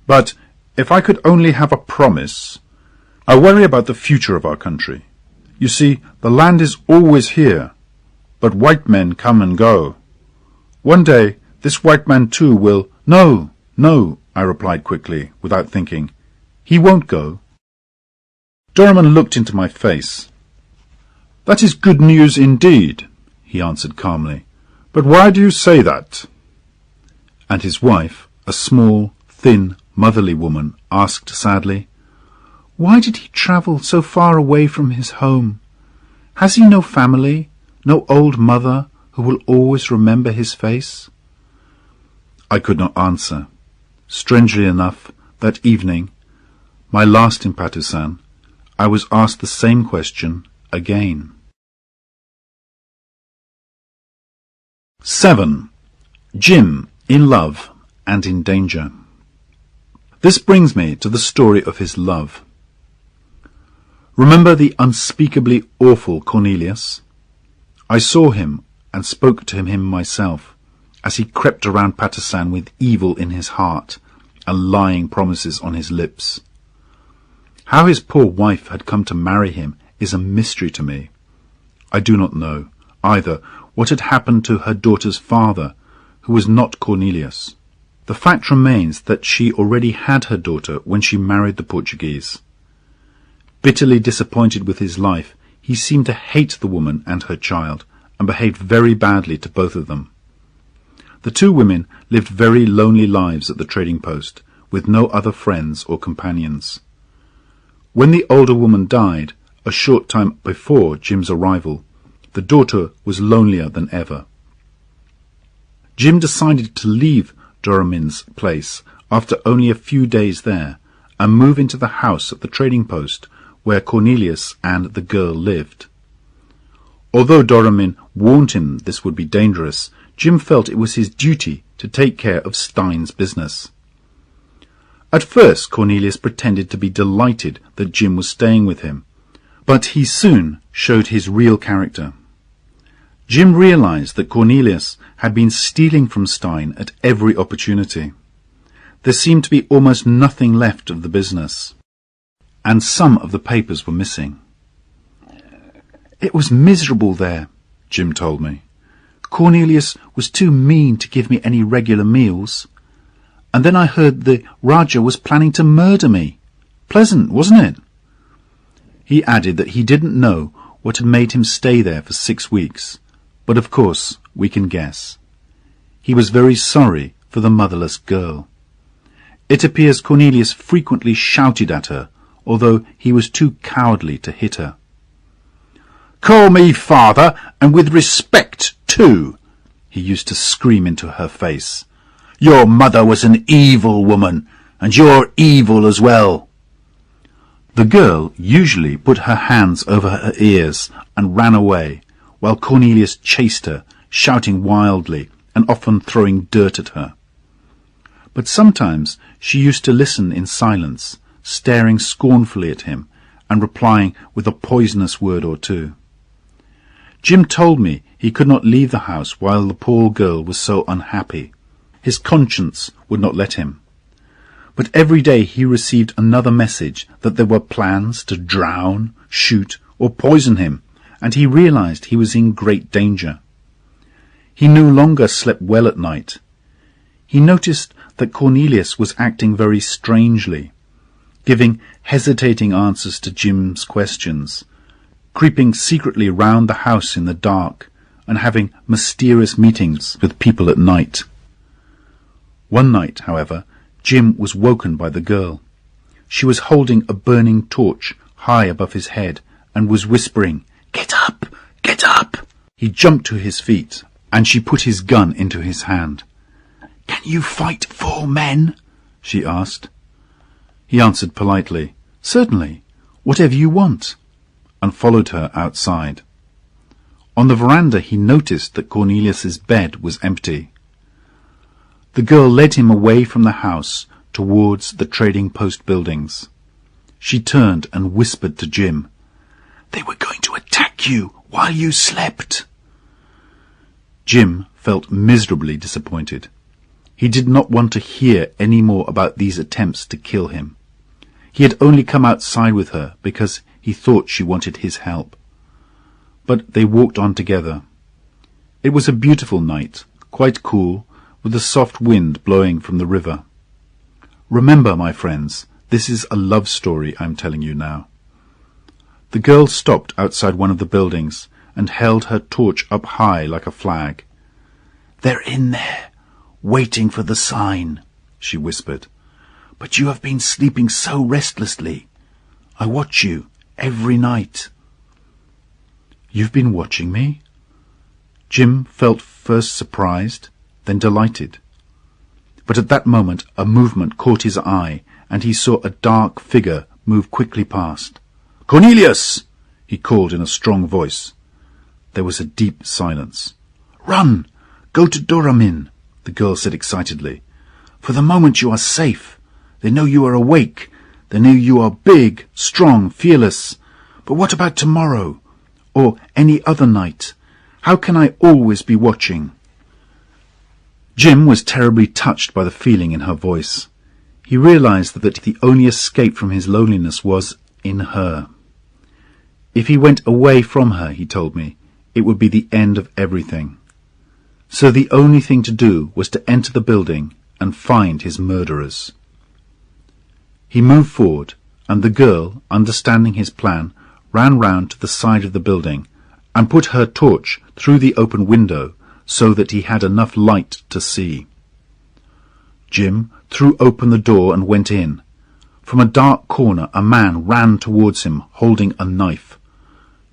"but if I could only have a promise. I worry about the future of our country. You see, the land is always here, but white men come and go. One day, this white man too will—" "No, no," I replied quickly, without thinking. "He won't go." Doramin looked into my face. "That is good news indeed," he answered calmly. "But why do you say that?" And his wife, a small, thin, motherly woman, asked sadly, "Why did he travel so far away from his home? Has he no family, no old mother who will always remember his face?" I could not answer. Strangely enough, that evening, my last in Patusan, I was asked the same question again. 7. Jim in love and in danger. This brings me to the story of his love. Remember the unspeakably awful Cornelius? I saw him and spoke to him myself, as he crept around Patusan with evil in his heart and lying promises on his lips. How his poor wife had come to marry him is a mystery to me. I do not know, either, what had happened to her daughter's father, who was not Cornelius. The fact remains that she already had her daughter when she married the Portuguese. Bitterly disappointed with his life, he seemed to hate the woman and her child, and behaved very badly to both of them. The two women lived very lonely lives at the trading post, with no other friends or companions. When the older woman died, a short time before Jim's arrival, the daughter was lonelier than ever. Jim decided to leave Doramin's place after only a few days there, and move into the house at the trading post where Cornelius and the girl lived. Although Doramin warned him this would be dangerous, Jim felt it was his duty to take care of Stein's business. At first Cornelius pretended to be delighted that Jim was staying with him, but he soon showed his real character. Jim realized that Cornelius had been stealing from Stein at every opportunity. There seemed to be almost nothing left of the business, and some of the papers were missing. It was miserable there, Jim told me. Cornelius was too mean to give me any regular meals. And then I heard the Raja was planning to murder me. Pleasant, wasn't it? He added that he didn't know what had made him stay there for 6 weeks, but of course we can guess. He was very sorry for the motherless girl. It appears Cornelius frequently shouted at her, although he was too cowardly to hit her. "Call me father, and with respect too," he used to scream into her face. "Your mother was an evil woman, and you're evil as well." The girl usually put her hands over her ears and ran away, while Cornelius chased her, shouting wildly and often throwing dirt at her. But sometimes she used to listen in silence, staring scornfully at him and replying with a poisonous word or two. Jim told me he could not leave the house while the poor girl was so unhappy. His conscience would not let him. But every day he received another message that there were plans to drown, shoot, or poison him, and he realized he was in great danger. He no longer slept well at night. He noticed that Cornelius was acting very strangely, giving hesitating answers to Jim's questions, creeping secretly round the house in the dark, and having mysterious meetings with people at night. One night, however, Jim was woken by the girl. She was holding a burning torch high above his head and was whispering, "Get up! Get up!" He jumped to his feet, and she put his gun into his hand. "Can you fight 4 men?" she asked. He answered politely, "Certainly, whatever you want," and followed her outside. On the veranda he noticed that Cornelius's bed was empty. The girl led him away from the house towards the trading post buildings. She turned and whispered to Jim, "They were going to attack you while you slept." Jim felt miserably disappointed. He did not want to hear any more about these attempts to kill him. He had only come outside with her because he thought she wanted his help. But they walked on together. It was a beautiful night, quite cool, with a soft wind blowing from the river. Remember, my friends, this is a love story I'm telling you now. The girl stopped outside one of the buildings and held her torch up high like a flag. "They're in there, waiting for the sign," she whispered. "But you have been sleeping so restlessly. I watch you every night." "You've been watching me?" Jim felt first surprised, then delighted. But at that moment a movement caught his eye, and he saw a dark figure move quickly past. "Cornelius!" he called in a strong voice. There was a deep silence. "Run! Go to Doramin," the girl said excitedly. "For the moment you are safe. They know you are awake. They know you are big, strong, fearless. But what about tomorrow? Or any other night? How can I always be watching?" Jim was terribly touched by the feeling in her voice. He realized that the only escape from his loneliness was in her. If he went away from her, he told me, it would be the end of everything. So the only thing to do was to enter the building and find his murderers. He moved forward, and the girl, understanding his plan, ran round to the side of the building and put her torch through the open window so that he had enough light to see. Jim threw open the door and went in. From a dark corner a man ran towards him holding a knife.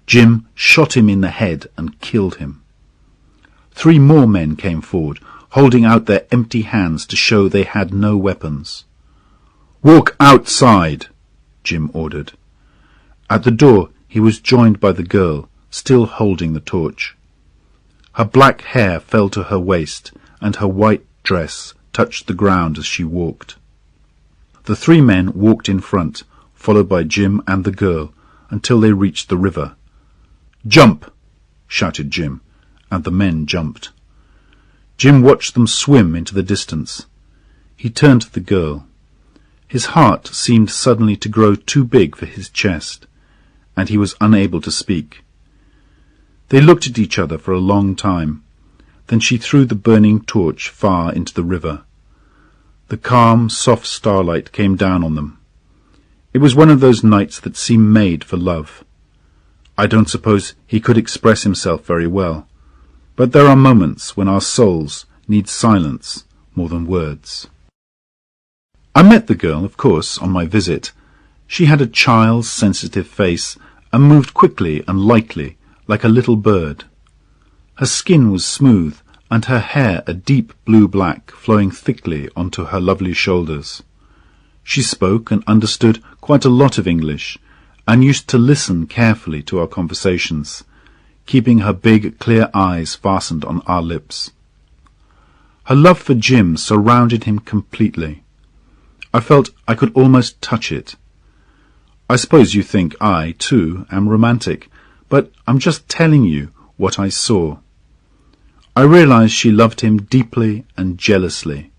Jim shot him in the head and killed him. 3 more men came forward, holding out their empty hands to show they had no weapons. "Walk outside," Jim ordered. At the door he was joined by the girl, still holding the torch. Her black hair fell to her waist, and her white dress touched the ground as she walked. The 3 men walked in front, followed by Jim and the girl, until they reached the river. "Jump!" shouted Jim, and the men jumped. Jim watched them swim into the distance. He turned to the girl. His heart seemed suddenly to grow too big for his chest, and he was unable to speak. They looked at each other for a long time. Then she threw the burning torch far into the river. The calm, soft starlight came down on them. It was one of those nights that seem made for love. I don't suppose he could express himself very well, but there are moments when our souls need silence more than words. I met the girl, of course, on my visit. She had a child's sensitive face and moved quickly and lightly, like a little bird. Her skin was smooth, and her hair a deep blue-black flowing thickly onto her lovely shoulders. She spoke and understood quite a lot of English, and used to listen carefully to our conversations, keeping her big, clear eyes fastened on our lips. Her love for Jim surrounded him completely. I felt I could almost touch it. I suppose you think I, too, am romantic, but I'm just telling you what I saw. I realized she loved him deeply and jealously,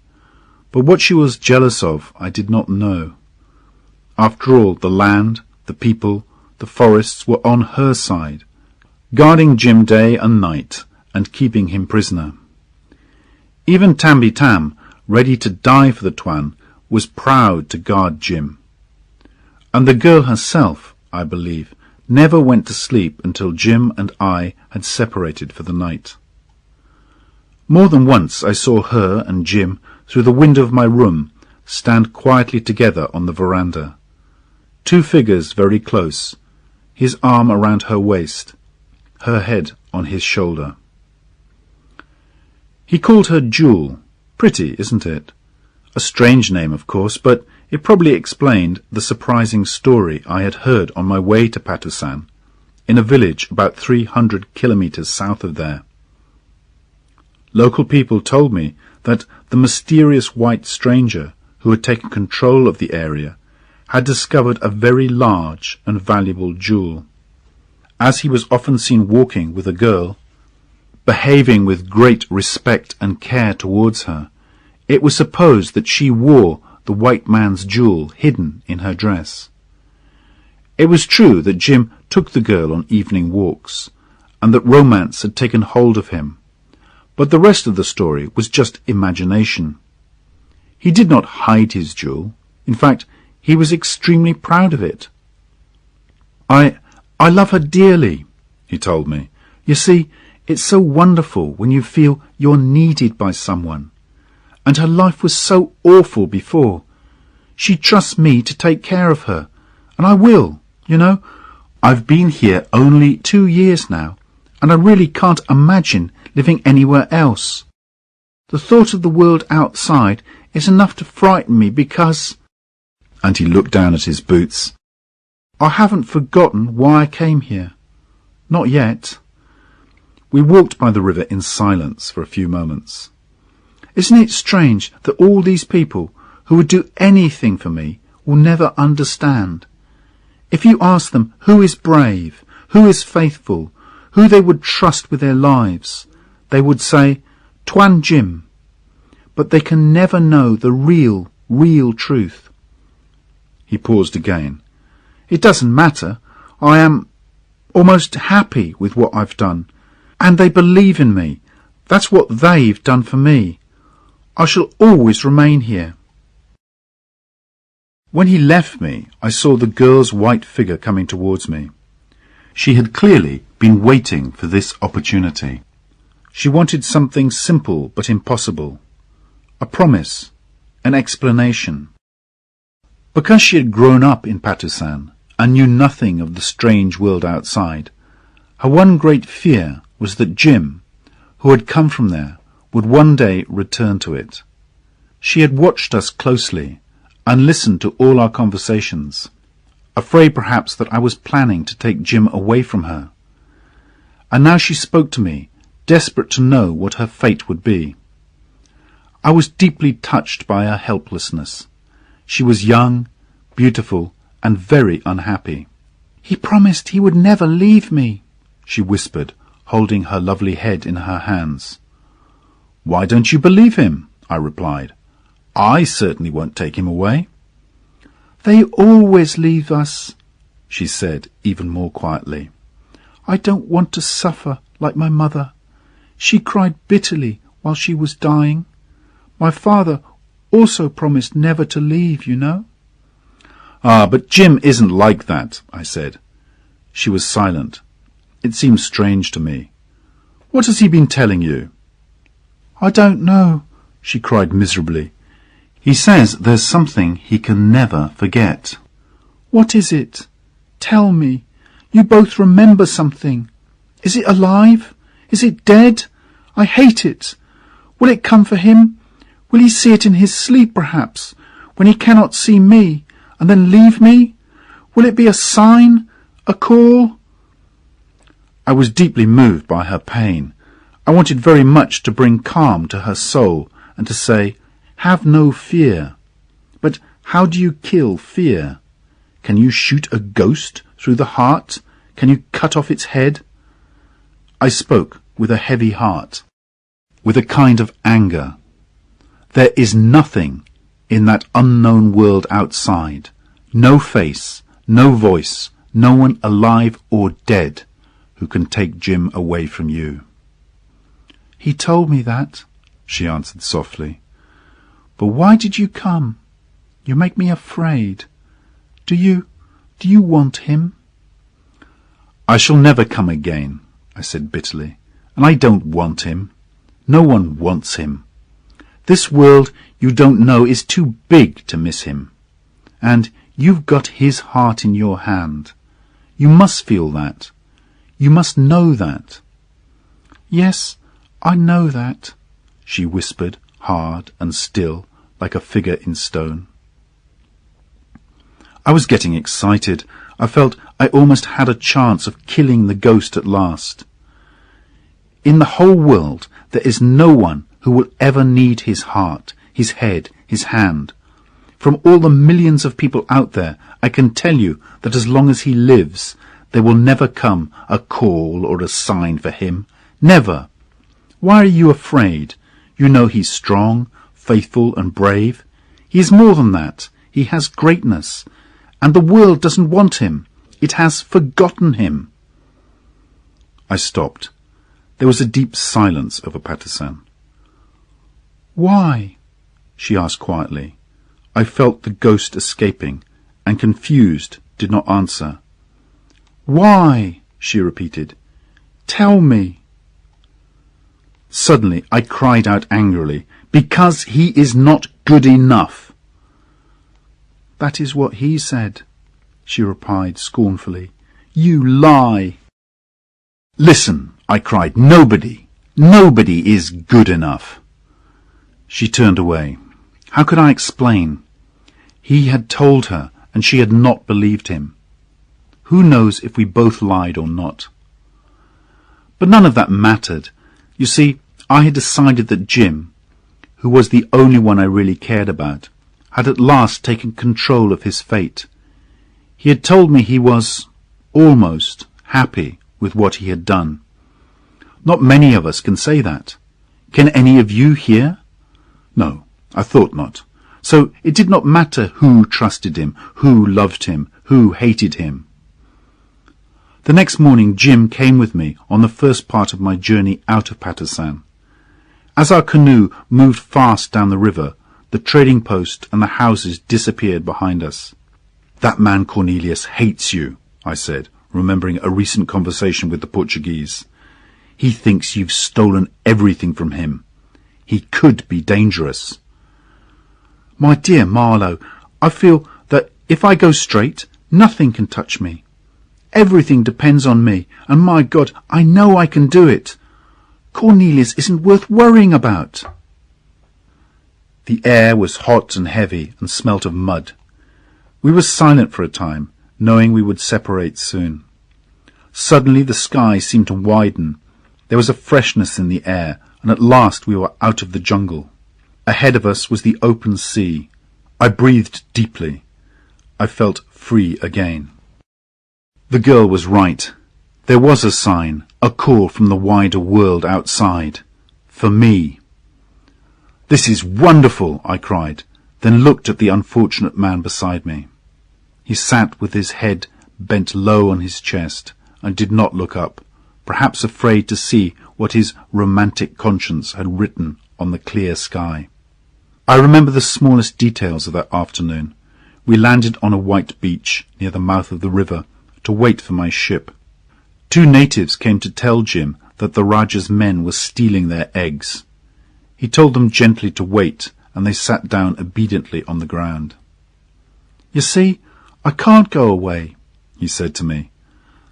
but what she was jealous of I did not know. After all, the land, the people, the forests were on her side, guarding Jim day and night and keeping him prisoner. Even Tamby Tam, ready to die for the Tuan, was proud to guard Jim. And the girl herself, I believe, never went to sleep until Jim and I had separated for the night. More than once I saw her and Jim through the window of my room stand quietly together on the veranda. 2 figures very close, his arm around her waist, her head on his shoulder. He called her Jewel. Pretty, isn't it? A strange name, of course, but it probably explained the surprising story I had heard on my way to Patusan, in a village about 300 kilometers south of there. Local people told me that the mysterious white stranger who had taken control of the area had discovered a very large and valuable jewel. As he was often seen walking with a girl, behaving with great respect and care towards her, it was supposed that she wore the white man's jewel hidden in her dress. It was true that Jim took the girl on evening walks, and that romance had taken hold of him, but the rest of the story was just imagination. He did not hide his jewel. In fact, he was extremely proud of it. I love her dearly," he told me. "You see, it's so wonderful when you feel you're needed by someone. And her life was so awful before. She trusts me to take care of her, and I will, you know. I've been here only 2 years now, and I really can't imagine living anywhere else. The thought of the world outside is enough to frighten me because—" and he looked down at his boots. I haven't forgotten why I came here. Not yet." We walked by the river in silence for a few moments. "Isn't it strange that all these people who would do anything for me will never understand? If you ask them who is brave, who is faithful, who they would trust with their lives, they would say, 'Tuan Jim.' But they can never know the real truth." He paused again. "It doesn't matter. I am almost happy with what I've done. And they believe in me. That's what they've done for me. I shall always remain here." When he left me, I saw the girl's white figure coming towards me. She had clearly been waiting for this opportunity. She wanted something simple but impossible. A promise, an explanation. Because she had grown up in Patusan and knew nothing of the strange world outside, her one great fear was that Jim, who had come from there, would one day return to it. She had watched us closely and listened to all our conversations, afraid perhaps that I was planning to take Jim away from her. And now she spoke to me, desperate to know what her fate would be. I was deeply touched by her helplessness. She was young, beautiful, and very unhappy. "He promised he would never leave me," she whispered, holding her lovely head in her hands. "Why don't you believe him?" I replied. "I certainly won't take him away." "They always leave us," she said, even more quietly. "I don't want to suffer like my mother. She cried bitterly while she was dying. My father also promised never to leave, you know." "Ah, but Jim isn't like that," I said. She was silent. It seemed strange to me. "What has he been telling you?" "I don't know," she cried miserably. "He says there's something he can never forget." "What is it? Tell me. You both remember something. Is it alive? Is it dead? I hate it. Will it come for him? Will he see it in his sleep, perhaps, when he cannot see me, and then leave me? Will it be a sign, a call?" I was deeply moved by her pain. I wanted very much to bring calm to her soul and to say, "Have no fear." But how do you kill fear? Can you shoot a ghost through the heart? Can you cut off its head? I spoke with a heavy heart, with a kind of anger. There is nothing in that unknown world outside, no face, no voice, no one alive or dead who can take Jim away from you. "He told me that," she answered softly. "But why did you come? You make me afraid. Do you want him?" "I shall never come again," I said bitterly, "and I don't want him. No one wants him. This world you don't know is too big to miss him. And you've got his heart in your hand. You must feel that. You must know that." "Yes, I know that," she whispered, hard and still, like a figure in stone. I was getting excited. I felt I almost had a chance of killing the ghost at last. In the whole world there is no one who will ever need his heart, his head, his hand. From all the millions of people out there, I can tell you that as long as he lives, there will never come a call or a sign for him. Never. Why are you afraid? You know he's strong, faithful and brave. He is more than that. He has greatness. And the world doesn't want him. It has forgotten him. I stopped. There was a deep silence over Patusan. "Why?" she asked quietly. I felt the ghost escaping, and confused, did not answer. "Why?" she repeated. "Tell me." Suddenly I cried out angrily, "Because he is not good enough." "That is what he said," she replied scornfully. "You lie." "Listen," I cried, Nobody is good enough." She turned away. How could I explain? He had told her, and she had not believed him. Who knows if we both lied or not? But none of that mattered. You see, I had decided that Jim, who was the only one I really cared about, had at last taken control of his fate. He had told me he was almost happy with what he had done. Not many of us can say that. Can any of you here? No, I thought not. So it did not matter who trusted him, who loved him, who hated him. The next morning Jim came with me on the first part of my journey out of Patusan. As our canoe moved fast down the river, the trading post and the houses disappeared behind us. "That man Cornelius hates you," I said, remembering a recent conversation with the Portuguese. "He thinks you've stolen everything from him. He could be dangerous." "My dear Marlowe, I feel that if I go straight, nothing can touch me. Everything depends on me, and my God, I know I can do it. Cornelius isn't worth worrying about." The air was hot and heavy and smelt of mud. We were silent for a time, knowing we would separate soon. Suddenly the sky seemed to widen. There was a freshness in the air, and at last we were out of the jungle. Ahead of us was the open sea. I breathed deeply. I felt free again. The girl was right. There was a sign, a call from the wider world outside. For me. "This is wonderful!" I cried, then looked at the unfortunate man beside me. He sat with his head bent low on his chest and did not look up, perhaps afraid to see what his romantic conscience had written on the clear sky. I remember the smallest details of that afternoon. We landed on a white beach near the mouth of the river to wait for my ship. 2 natives came to tell Jim that the Rajah's men were stealing their eggs. He told them gently to wait, and they sat down obediently on the ground. "You see, I can't go away," he said to me.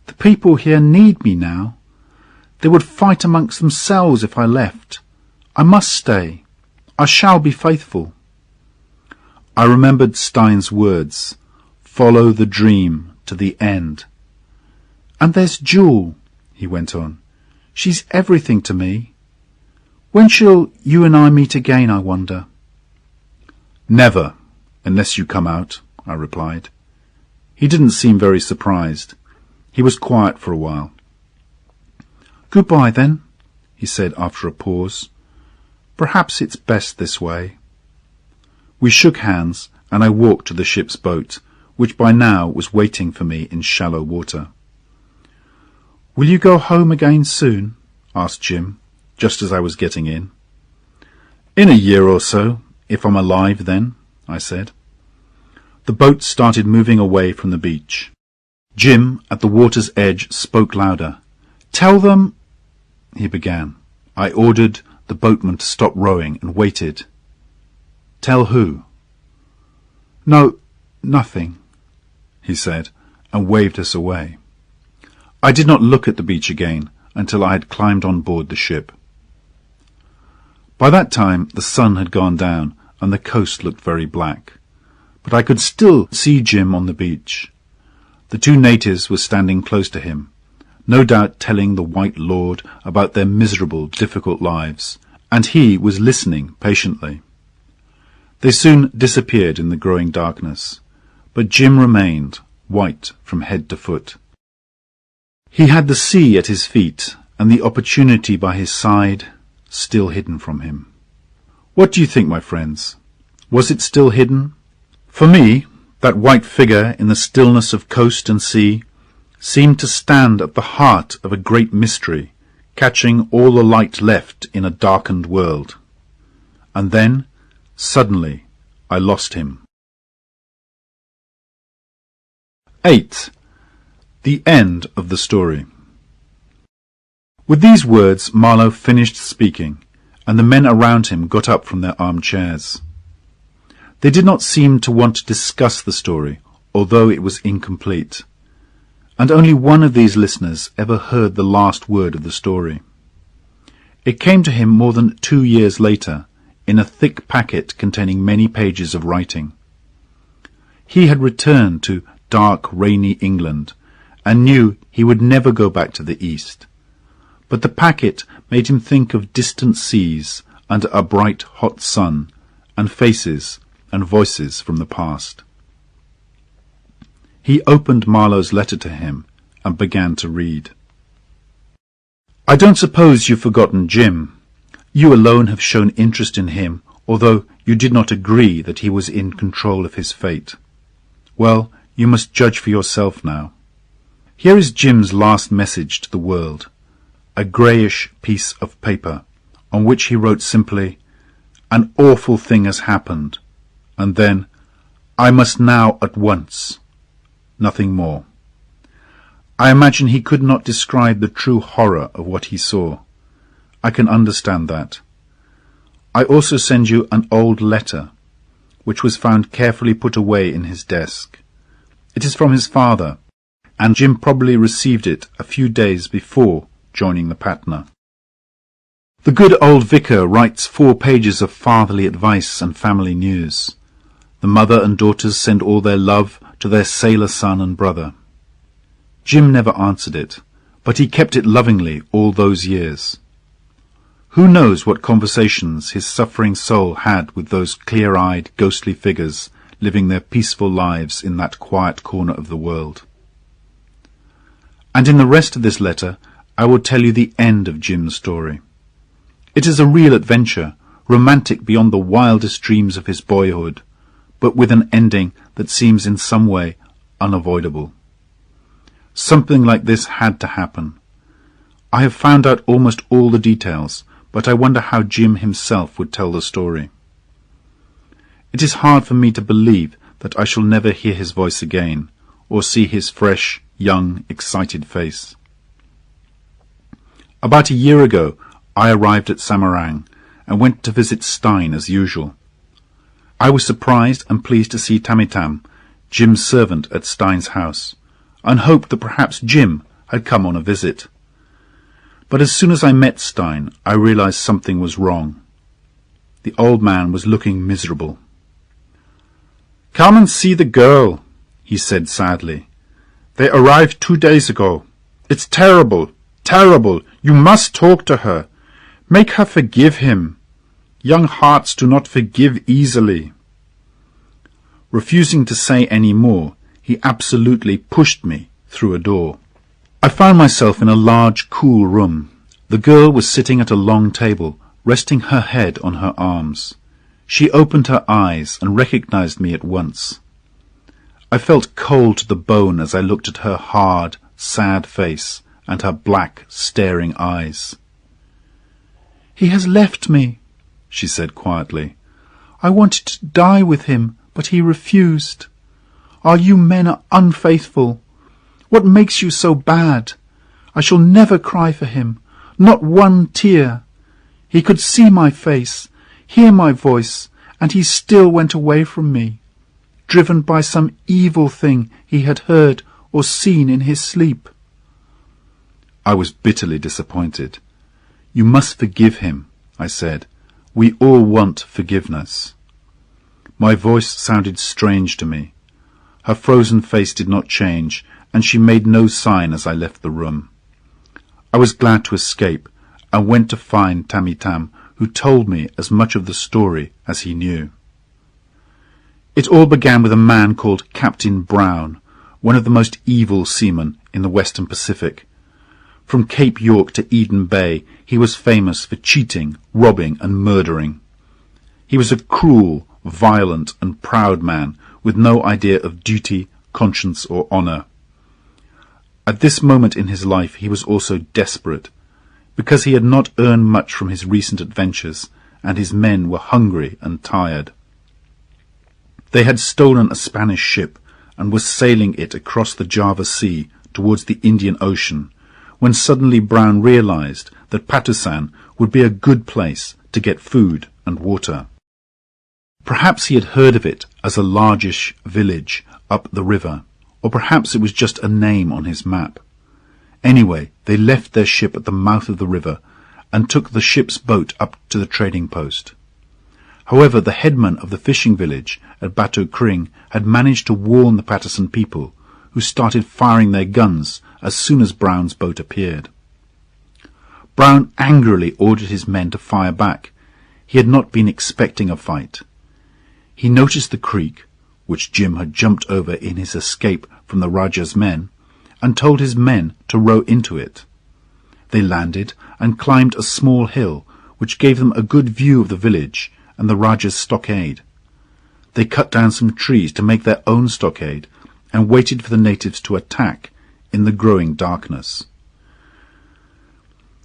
"The people here need me now. They would fight amongst themselves if I left. I must stay. I shall be faithful." I remembered Stein's words, "Follow the dream to the end." "And there's Jewel," he went on. "She's everything to me. When shall you and I meet again, I wonder?" "Never, unless you come out," I replied. He didn't seem very surprised. He was quiet for a while. "Goodbye, then," he said after a pause. "Perhaps it's best this way." We shook hands, and I walked to the ship's boat, which by now was waiting for me in shallow water. "Will you go home again soon?" asked Jim, just as I was getting in. "In a year or so, if I'm alive then," I said. The boat started moving away from the beach. Jim, at the water's edge, spoke louder. "Tell them—" he began. I ordered the boatman to stop rowing and waited. "Tell who?" "No, nothing," he said, and waved us away. I did not look at the beach again until I had climbed on board the ship. By that time the sun had gone down and the coast looked very black, but I could still see Jim on the beach. The 2 natives were standing close to him, no doubt telling the White Lord about their miserable, difficult lives, and he was listening patiently. They soon disappeared in the growing darkness, but Jim remained, white from head to foot. He had the sea at his feet and the opportunity by his side, still hidden from him. What do you think, my friends? Was it still hidden? For me, that white figure in the stillness of coast and sea seemed to stand at the heart of a great mystery, catching all the light left in a darkened world. And then, suddenly, I lost him. 8. The end of the story. With these words Marlowe finished speaking, and the men around him got up from their armchairs. They did not seem to want to discuss the story, although it was incomplete, and only one of these listeners ever heard the last word of the story. It came to him more than 2 years later, in a thick packet containing many pages of writing. He had returned to dark, rainy England, and knew he would never go back to the east. But the packet made him think of distant seas under a bright hot sun, and faces and voices from the past. He opened Marlowe's letter to him and began to read. I don't suppose you've forgotten Jim. You alone have shown interest in him, although you did not agree that he was in control of his fate. Well, you must judge for yourself now. Here is Jim's last message to the world, a greyish piece of paper, on which he wrote simply, An awful thing has happened, and then, I must now at once. Nothing more. I imagine he could not describe the true horror of what he saw. I can understand that. I also send you an old letter, which was found carefully put away in his desk. It is from his father, and Jim probably received it a few days before joining the Patna. The good old vicar writes 4 pages of fatherly advice and family news. The mother and daughters send all their love to their sailor son and brother. Jim never answered it, but he kept it lovingly all those years. Who knows what conversations his suffering soul had with those clear-eyed, ghostly figures living their peaceful lives in that quiet corner of the world. And in the rest of this letter, I will tell you the end of Jim's story. It is a real adventure, romantic beyond the wildest dreams of his boyhood, but with an ending that seems in some way unavoidable. Something like this had to happen. I have found out almost all the details, but I wonder how Jim himself would tell the story. It is hard for me to believe that I shall never hear his voice again, or see his fresh, young, excited face. About a year ago, I arrived at Samarang and went to visit Stein as usual. I was surprised and pleased to see Tamitam, Jim's servant, at Stein's house, and hoped that perhaps Jim had come on a visit. But as soon as I met Stein, I realized something was wrong. The old man was looking miserable. "Come and see the girl," he said sadly. "They arrived 2 days ago. It's terrible, terrible. You must talk to her. Make her forgive him. Young hearts do not forgive easily." Refusing to say any more, he absolutely pushed me through a door. I found myself in a large, cool room. The girl was sitting at a long table, resting her head on her arms. She opened her eyes and recognized me at once. I felt cold to the bone as I looked at her hard, sad face and her black, staring eyes. "He has left me," she said quietly. "I wanted to die with him, but he refused. Ah, you men are unfaithful. What makes you so bad? I shall never cry for him, not one tear. He could see my face, hear my voice, and he still went away from me, driven by some evil thing he had heard or seen in his sleep." I was bitterly disappointed. "You must forgive him," I said. "We all want forgiveness." My voice sounded strange to me. Her frozen face did not change, and she made no sign as I left the room. I was glad to escape, and went to find Tamitam, who told me as much of the story as he knew. It all began with a man called Captain Brown, one of the most evil seamen in the Western Pacific. From Cape York to Eden Bay, he was famous for cheating, robbing, and murdering. He was a cruel, violent, and proud man with no idea of duty, conscience, or honour. At this moment in his life he was also desperate, because he had not earned much from his recent adventures, and his men were hungry and tired. They had stolen a Spanish ship, and were sailing it across the Java Sea towards the Indian Ocean, when suddenly Brown realized that Patusan would be a good place to get food and water. Perhaps he had heard of it as a largish village up the river, or perhaps it was just a name on his map. Anyway, they left their ship at the mouth of the river and took the ship's boat up to the trading post. However, the headman of the fishing village at Batu Kring had managed to warn the Patusan people, who started firing their guns as soon as Brown's boat appeared. Brown angrily ordered his men to fire back. He had not been expecting a fight. He noticed the creek, which Jim had jumped over in his escape from the Rajah's men, and told his men to row into it. They landed and climbed a small hill, which gave them a good view of the village and the Rajah's stockade. They cut down some trees to make their own stockade and waited for the natives to attack in the growing darkness.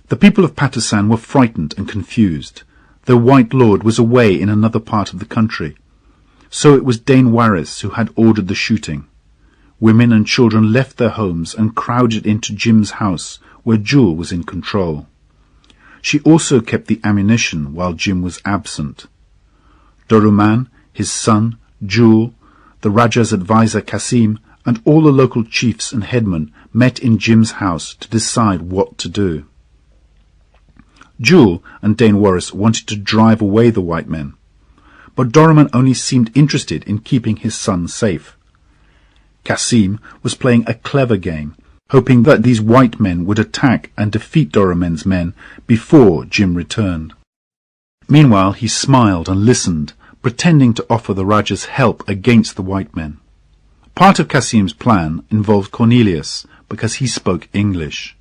The people of Patusan were frightened and confused. Their white lord was away in another part of the country. So it was Dane Waris who had ordered the shooting. Women and children left their homes and crowded into Jim's house, where Jewel was in control. She also kept the ammunition while Jim was absent. Doruman, his son, Jewel, the Rajah's advisor Kasim, and all the local chiefs and headmen met in Jim's house to decide what to do. Jewel and Dane Waris wanted to drive away the white men, but Doruman only seemed interested in keeping his son safe. Kasim was playing a clever game, hoping that these white men would attack and defeat Doruman's men before Jim returned. Meanwhile he smiled and listened, pretending to offer the Rajah's help against the white men. Part of Kasim's plan involved Cornelius, because he spoke English.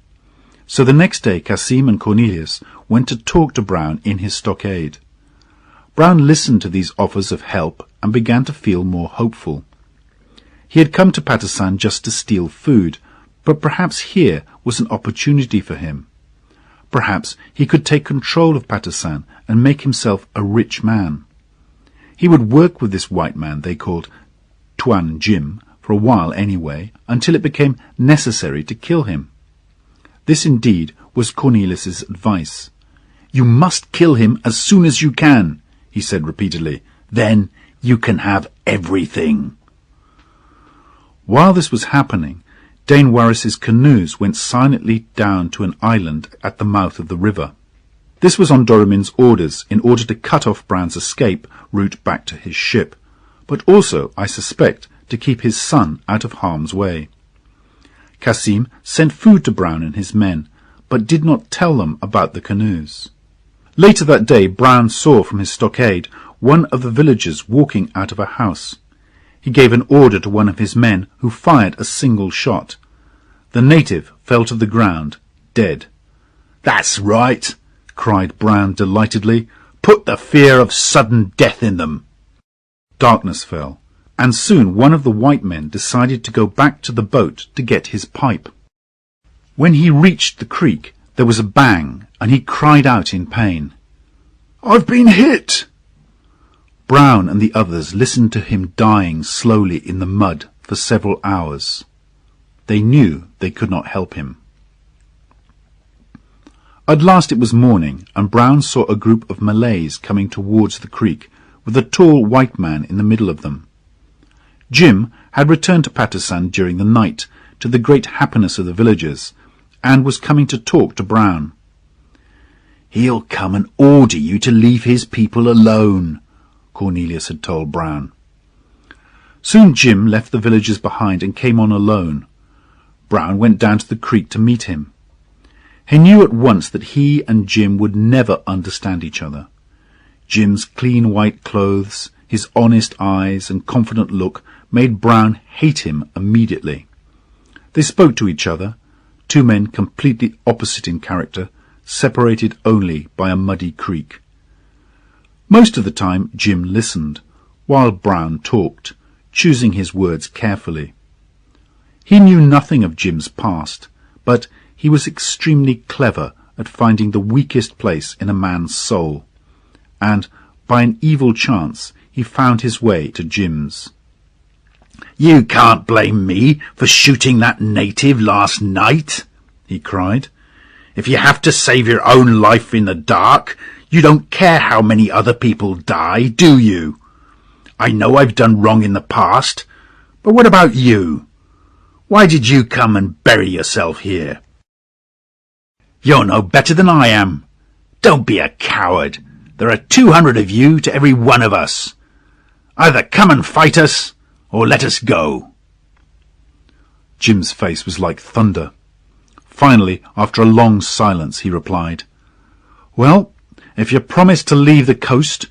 So the next day Kasim and Cornelius went to talk to Brown in his stockade. Brown listened to these offers of help and began to feel more hopeful. He had come to Patusan just to steal food, but perhaps here was an opportunity for him. Perhaps he could take control of Patusan and make himself a rich man. He would work with this white man they called Tuan Jim for a while anyway, until it became necessary to kill him. This indeed was Cornelius's advice. "You must kill him as soon as you can," he said repeatedly. "Then you can have everything." While this was happening, Dane Waris's canoes went silently down to an island at the mouth of the river. This was on Doruman's orders in order to cut off Brown's escape route back to his ship, but also, I suspect, to keep his son out of harm's way. Kasim sent food to Brown and his men, but did not tell them about the canoes. Later that day Brown saw from his stockade one of the villagers walking out of a house. He gave an order to one of his men, who fired a single shot. The native fell to the ground, dead. "That's right," cried Brown delightedly. "Put the fear of sudden death in them." Darkness fell, and soon one of the white men decided to go back to the boat to get his pipe. When he reached the creek, there was a bang, and he cried out in pain. "I've been hit!" Brown and the others listened to him dying slowly in the mud for several hours. They knew they could not help him. At last it was morning, and Brown saw a group of Malays coming towards the creek, with a tall white man in the middle of them. Jim had returned to Patusan during the night, to the great happiness of the villagers, and was coming to talk to Brown. "He'll come and order you to leave his people alone," Cornelius had told Brown. Soon Jim left the villagers behind and came on alone. Brown went down to the creek to meet him. He knew at once that he and Jim would never understand each other. Jim's clean white clothes, his honest eyes and confident look made Brown hate him immediately. They spoke to each other, two men completely opposite in character, separated only by a muddy creek. Most of the time Jim listened, while Brown talked, choosing his words carefully. He knew nothing of Jim's past, but he was extremely clever at finding the weakest place in a man's soul, and, by an evil chance, he found his way to Jim's. "You can't blame me for shooting that native last night," he cried. "If you have to save your own life in the dark, you don't care how many other people die, do you? I know I've done wrong in the past, but what about you? Why did you come and bury yourself here? You're no better than I am. Don't be a coward. There are 200 of you to every one of us. Either come and fight us, or let us go." Jim's face was like thunder. Finally, after a long silence, he replied, "Well, if you promise to leave the coast,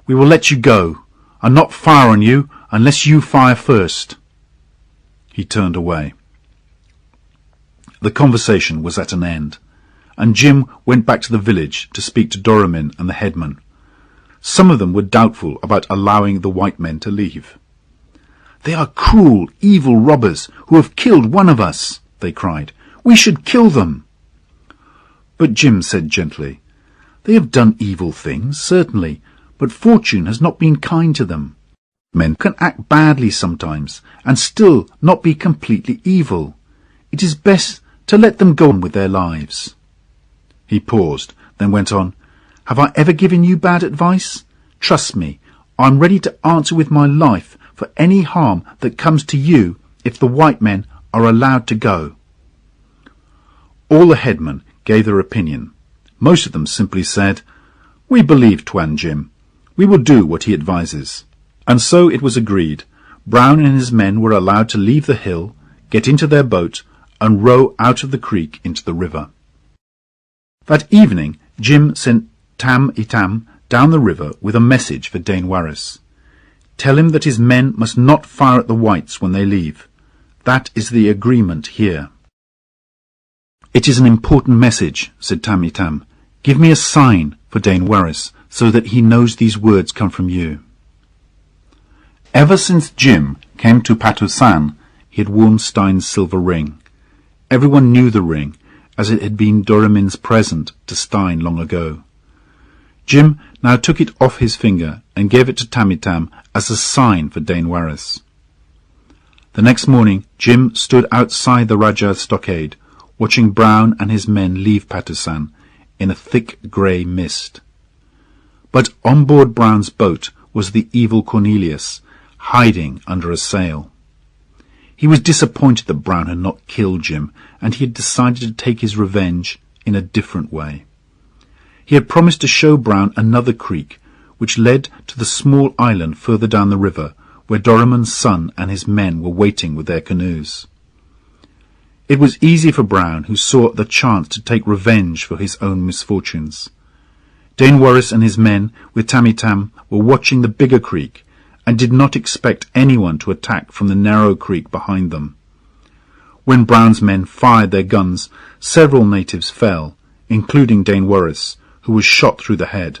we will let you go, and not fire on you unless you fire first." He turned away. The conversation was at an end, and Jim went back to the village to speak to Doramin and the headman. Some of them were doubtful about allowing the white men to leave. "They are cruel, evil robbers who have killed one of us," they cried. "We should kill them." But Jim said gently, "They have done evil things, certainly, but fortune has not been kind to them. Men can act badly sometimes, and still not be completely evil. It is best to let them go on with their lives." He paused, then went on, "Have I ever given you bad advice? Trust me, I'm ready to answer with my life for any harm that comes to you if the white men are allowed to go." All the headmen gave their opinion. Most of them simply said, "We believe Tuan Jim. We will do what he advises." And so it was agreed. Brown and his men were allowed to leave the hill, get into their boat, and row out of the creek into the river. That evening, Jim sent Tam Itam down the river with a message for Dane Warris. "Tell him that his men must not fire at the whites when they leave. That is the agreement here." "It is an important message," said Tam Itam. "Give me a sign for Dane Warris, so that he knows these words come from you." Ever since Jim came to Patusan, he had worn Stein's silver ring. Everyone knew the ring, as it had been Doramin's present to Stein long ago. Jim now took it off his finger and gave it to Tam Itam as a sign for Dane Warris. The next morning, Jim stood outside the Rajah's stockade, watching Brown and his men leave Patusan in a thick grey mist. But on board Brown's boat was the evil Cornelius, hiding under a sail. He was disappointed that Brown had not killed Jim, and he had decided to take his revenge in a different way. He had promised to show Brown another creek, which led to the small island further down the river, where Doramin's son and his men were waiting with their canoes. It was easy for Brown, who saw the chance to take revenge for his own misfortunes. Dane Warris and his men, with Tam Itam, were watching the bigger creek, and did not expect anyone to attack from the narrow creek behind them. When Brown's men fired their guns, several natives fell, including Dane Warris, who was shot through the head.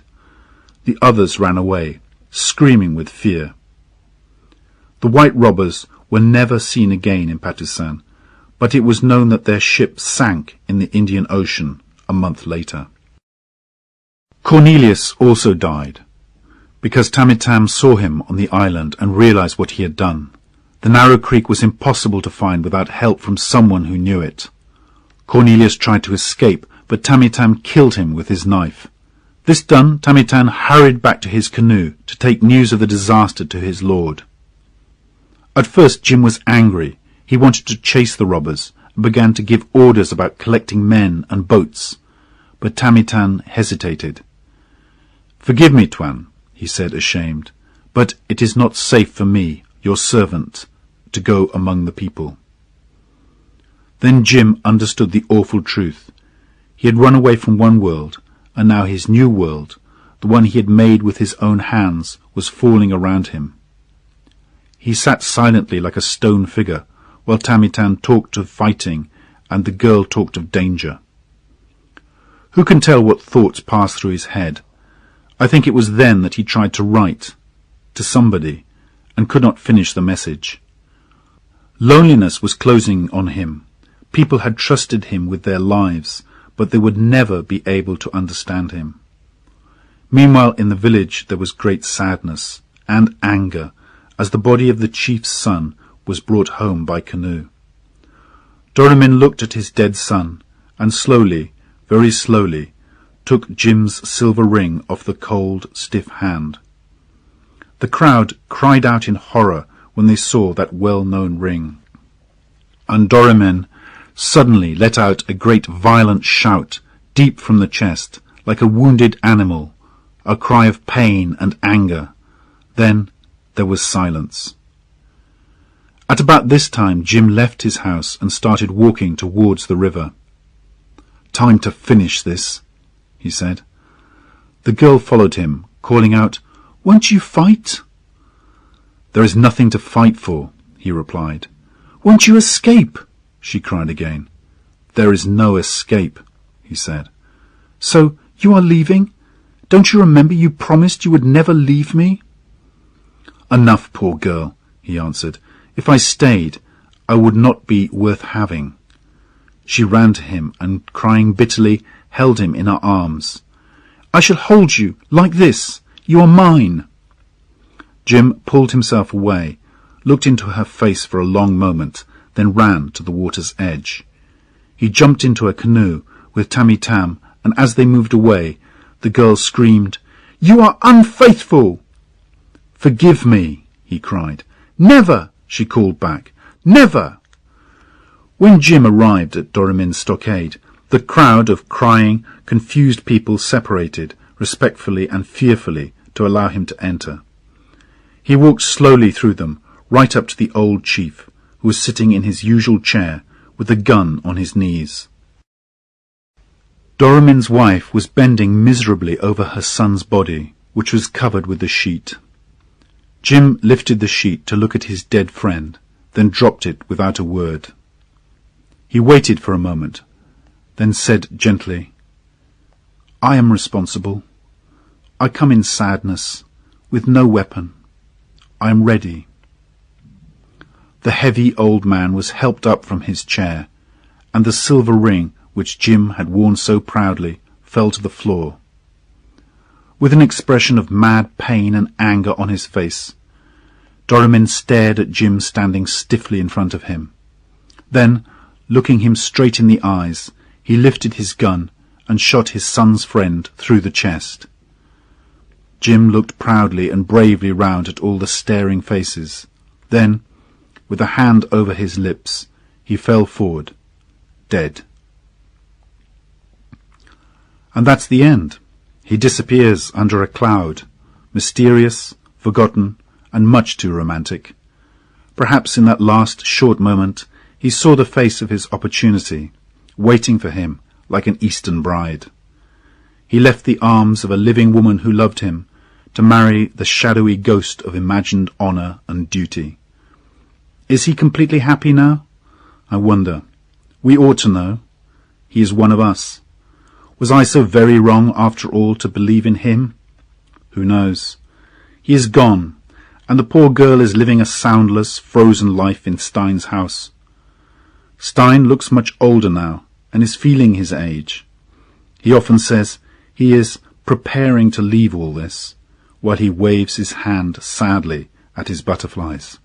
The others ran away, screaming with fear. The white robbers were never seen again in Patusan, but it was known that their ship sank in the Indian Ocean a month later. Cornelius also died, because Tam Itam saw him on the island and realized what he had done. The narrow creek was impossible to find without help from someone who knew it. Cornelius tried to escape, but Tam Itam killed him with his knife. This done, Tam Itam hurried back to his canoe to take news of the disaster to his lord. At first Jim was angry. He wanted to chase the robbers and began to give orders about collecting men and boats. But Tam Itam hesitated. "Forgive me, Tuan," he said, ashamed, "but it is not safe for me, your servant, to go among the people." Then Jim understood the awful truth. He had run away from one world, and now his new world, the one he had made with his own hands, was falling around him. He sat silently like a stone figure, while Tam Itam talked of fighting, and the girl talked of danger. Who can tell what thoughts passed through his head? I think it was then that he tried to write to somebody, and could not finish the message. Loneliness was closing on him. People had trusted him with their lives, but they would never be able to understand him. Meanwhile, in the village there was great sadness and anger as the body of the chief's son was brought home by canoe. Doramin looked at his dead son, and slowly, very slowly, took Jim's silver ring off the cold, stiff hand. The crowd cried out in horror when they saw that well-known ring. And Doramin suddenly let out a great violent shout, deep from the chest, like a wounded animal, a cry of pain and anger. Then there was silence. At about this time, Jim left his house and started walking towards the river. "Time to finish this," he said. The girl followed him, calling out, "Won't you fight?" "There is nothing to fight for," he replied. "Won't you escape?" she cried again. "There is no escape," he said. "So you are leaving? Don't you remember you promised you would never leave me?" "Enough, poor girl," he answered. "If I stayed, I would not be worth having." She ran to him and, crying bitterly, held him in her arms. "I shall hold you like this. You are mine." Jim pulled himself away, looked into her face for a long moment, then ran to the water's edge. He jumped into a canoe with Tammy Tam, and as they moved away, the girl screamed, "You are unfaithful!" "Forgive me," he cried. "Never!" she called back. "Never!" When Jim arrived at Doramin's stockade, the crowd of crying, confused people separated, respectfully and fearfully, to allow him to enter. He walked slowly through them, right up to the old chief, who was sitting in his usual chair, with a gun on his knees. Doramin's wife was bending miserably over her son's body, which was covered with the sheet. Jim lifted the sheet to look at his dead friend, then dropped it without a word. He waited for a moment, then said gently, "I am responsible. I come in sadness, with no weapon. I am ready." The heavy old man was helped up from his chair, and the silver ring, which Jim had worn so proudly, fell to the floor. With an expression of mad pain and anger on his face, Doramin stared at Jim standing stiffly in front of him. Then, looking him straight in the eyes, he lifted his gun and shot his son's friend through the chest. Jim looked proudly and bravely round at all the staring faces. Then, with a hand over his lips, he fell forward, dead. And that's the end. He disappears under a cloud, mysterious, forgotten, and much too romantic. Perhaps in that last short moment he saw the face of his opportunity, waiting for him like an Eastern bride. He left the arms of a living woman who loved him to marry the shadowy ghost of imagined honour and duty. Is he completely happy now? I wonder. We ought to know. He is one of us. Was I so very wrong, after all, to believe in him? Who knows? He is gone, and the poor girl is living a soundless, frozen life in Stein's house. Stein looks much older now, and is feeling his age. He often says he is preparing to leave all this, while he waves his hand sadly at his butterflies.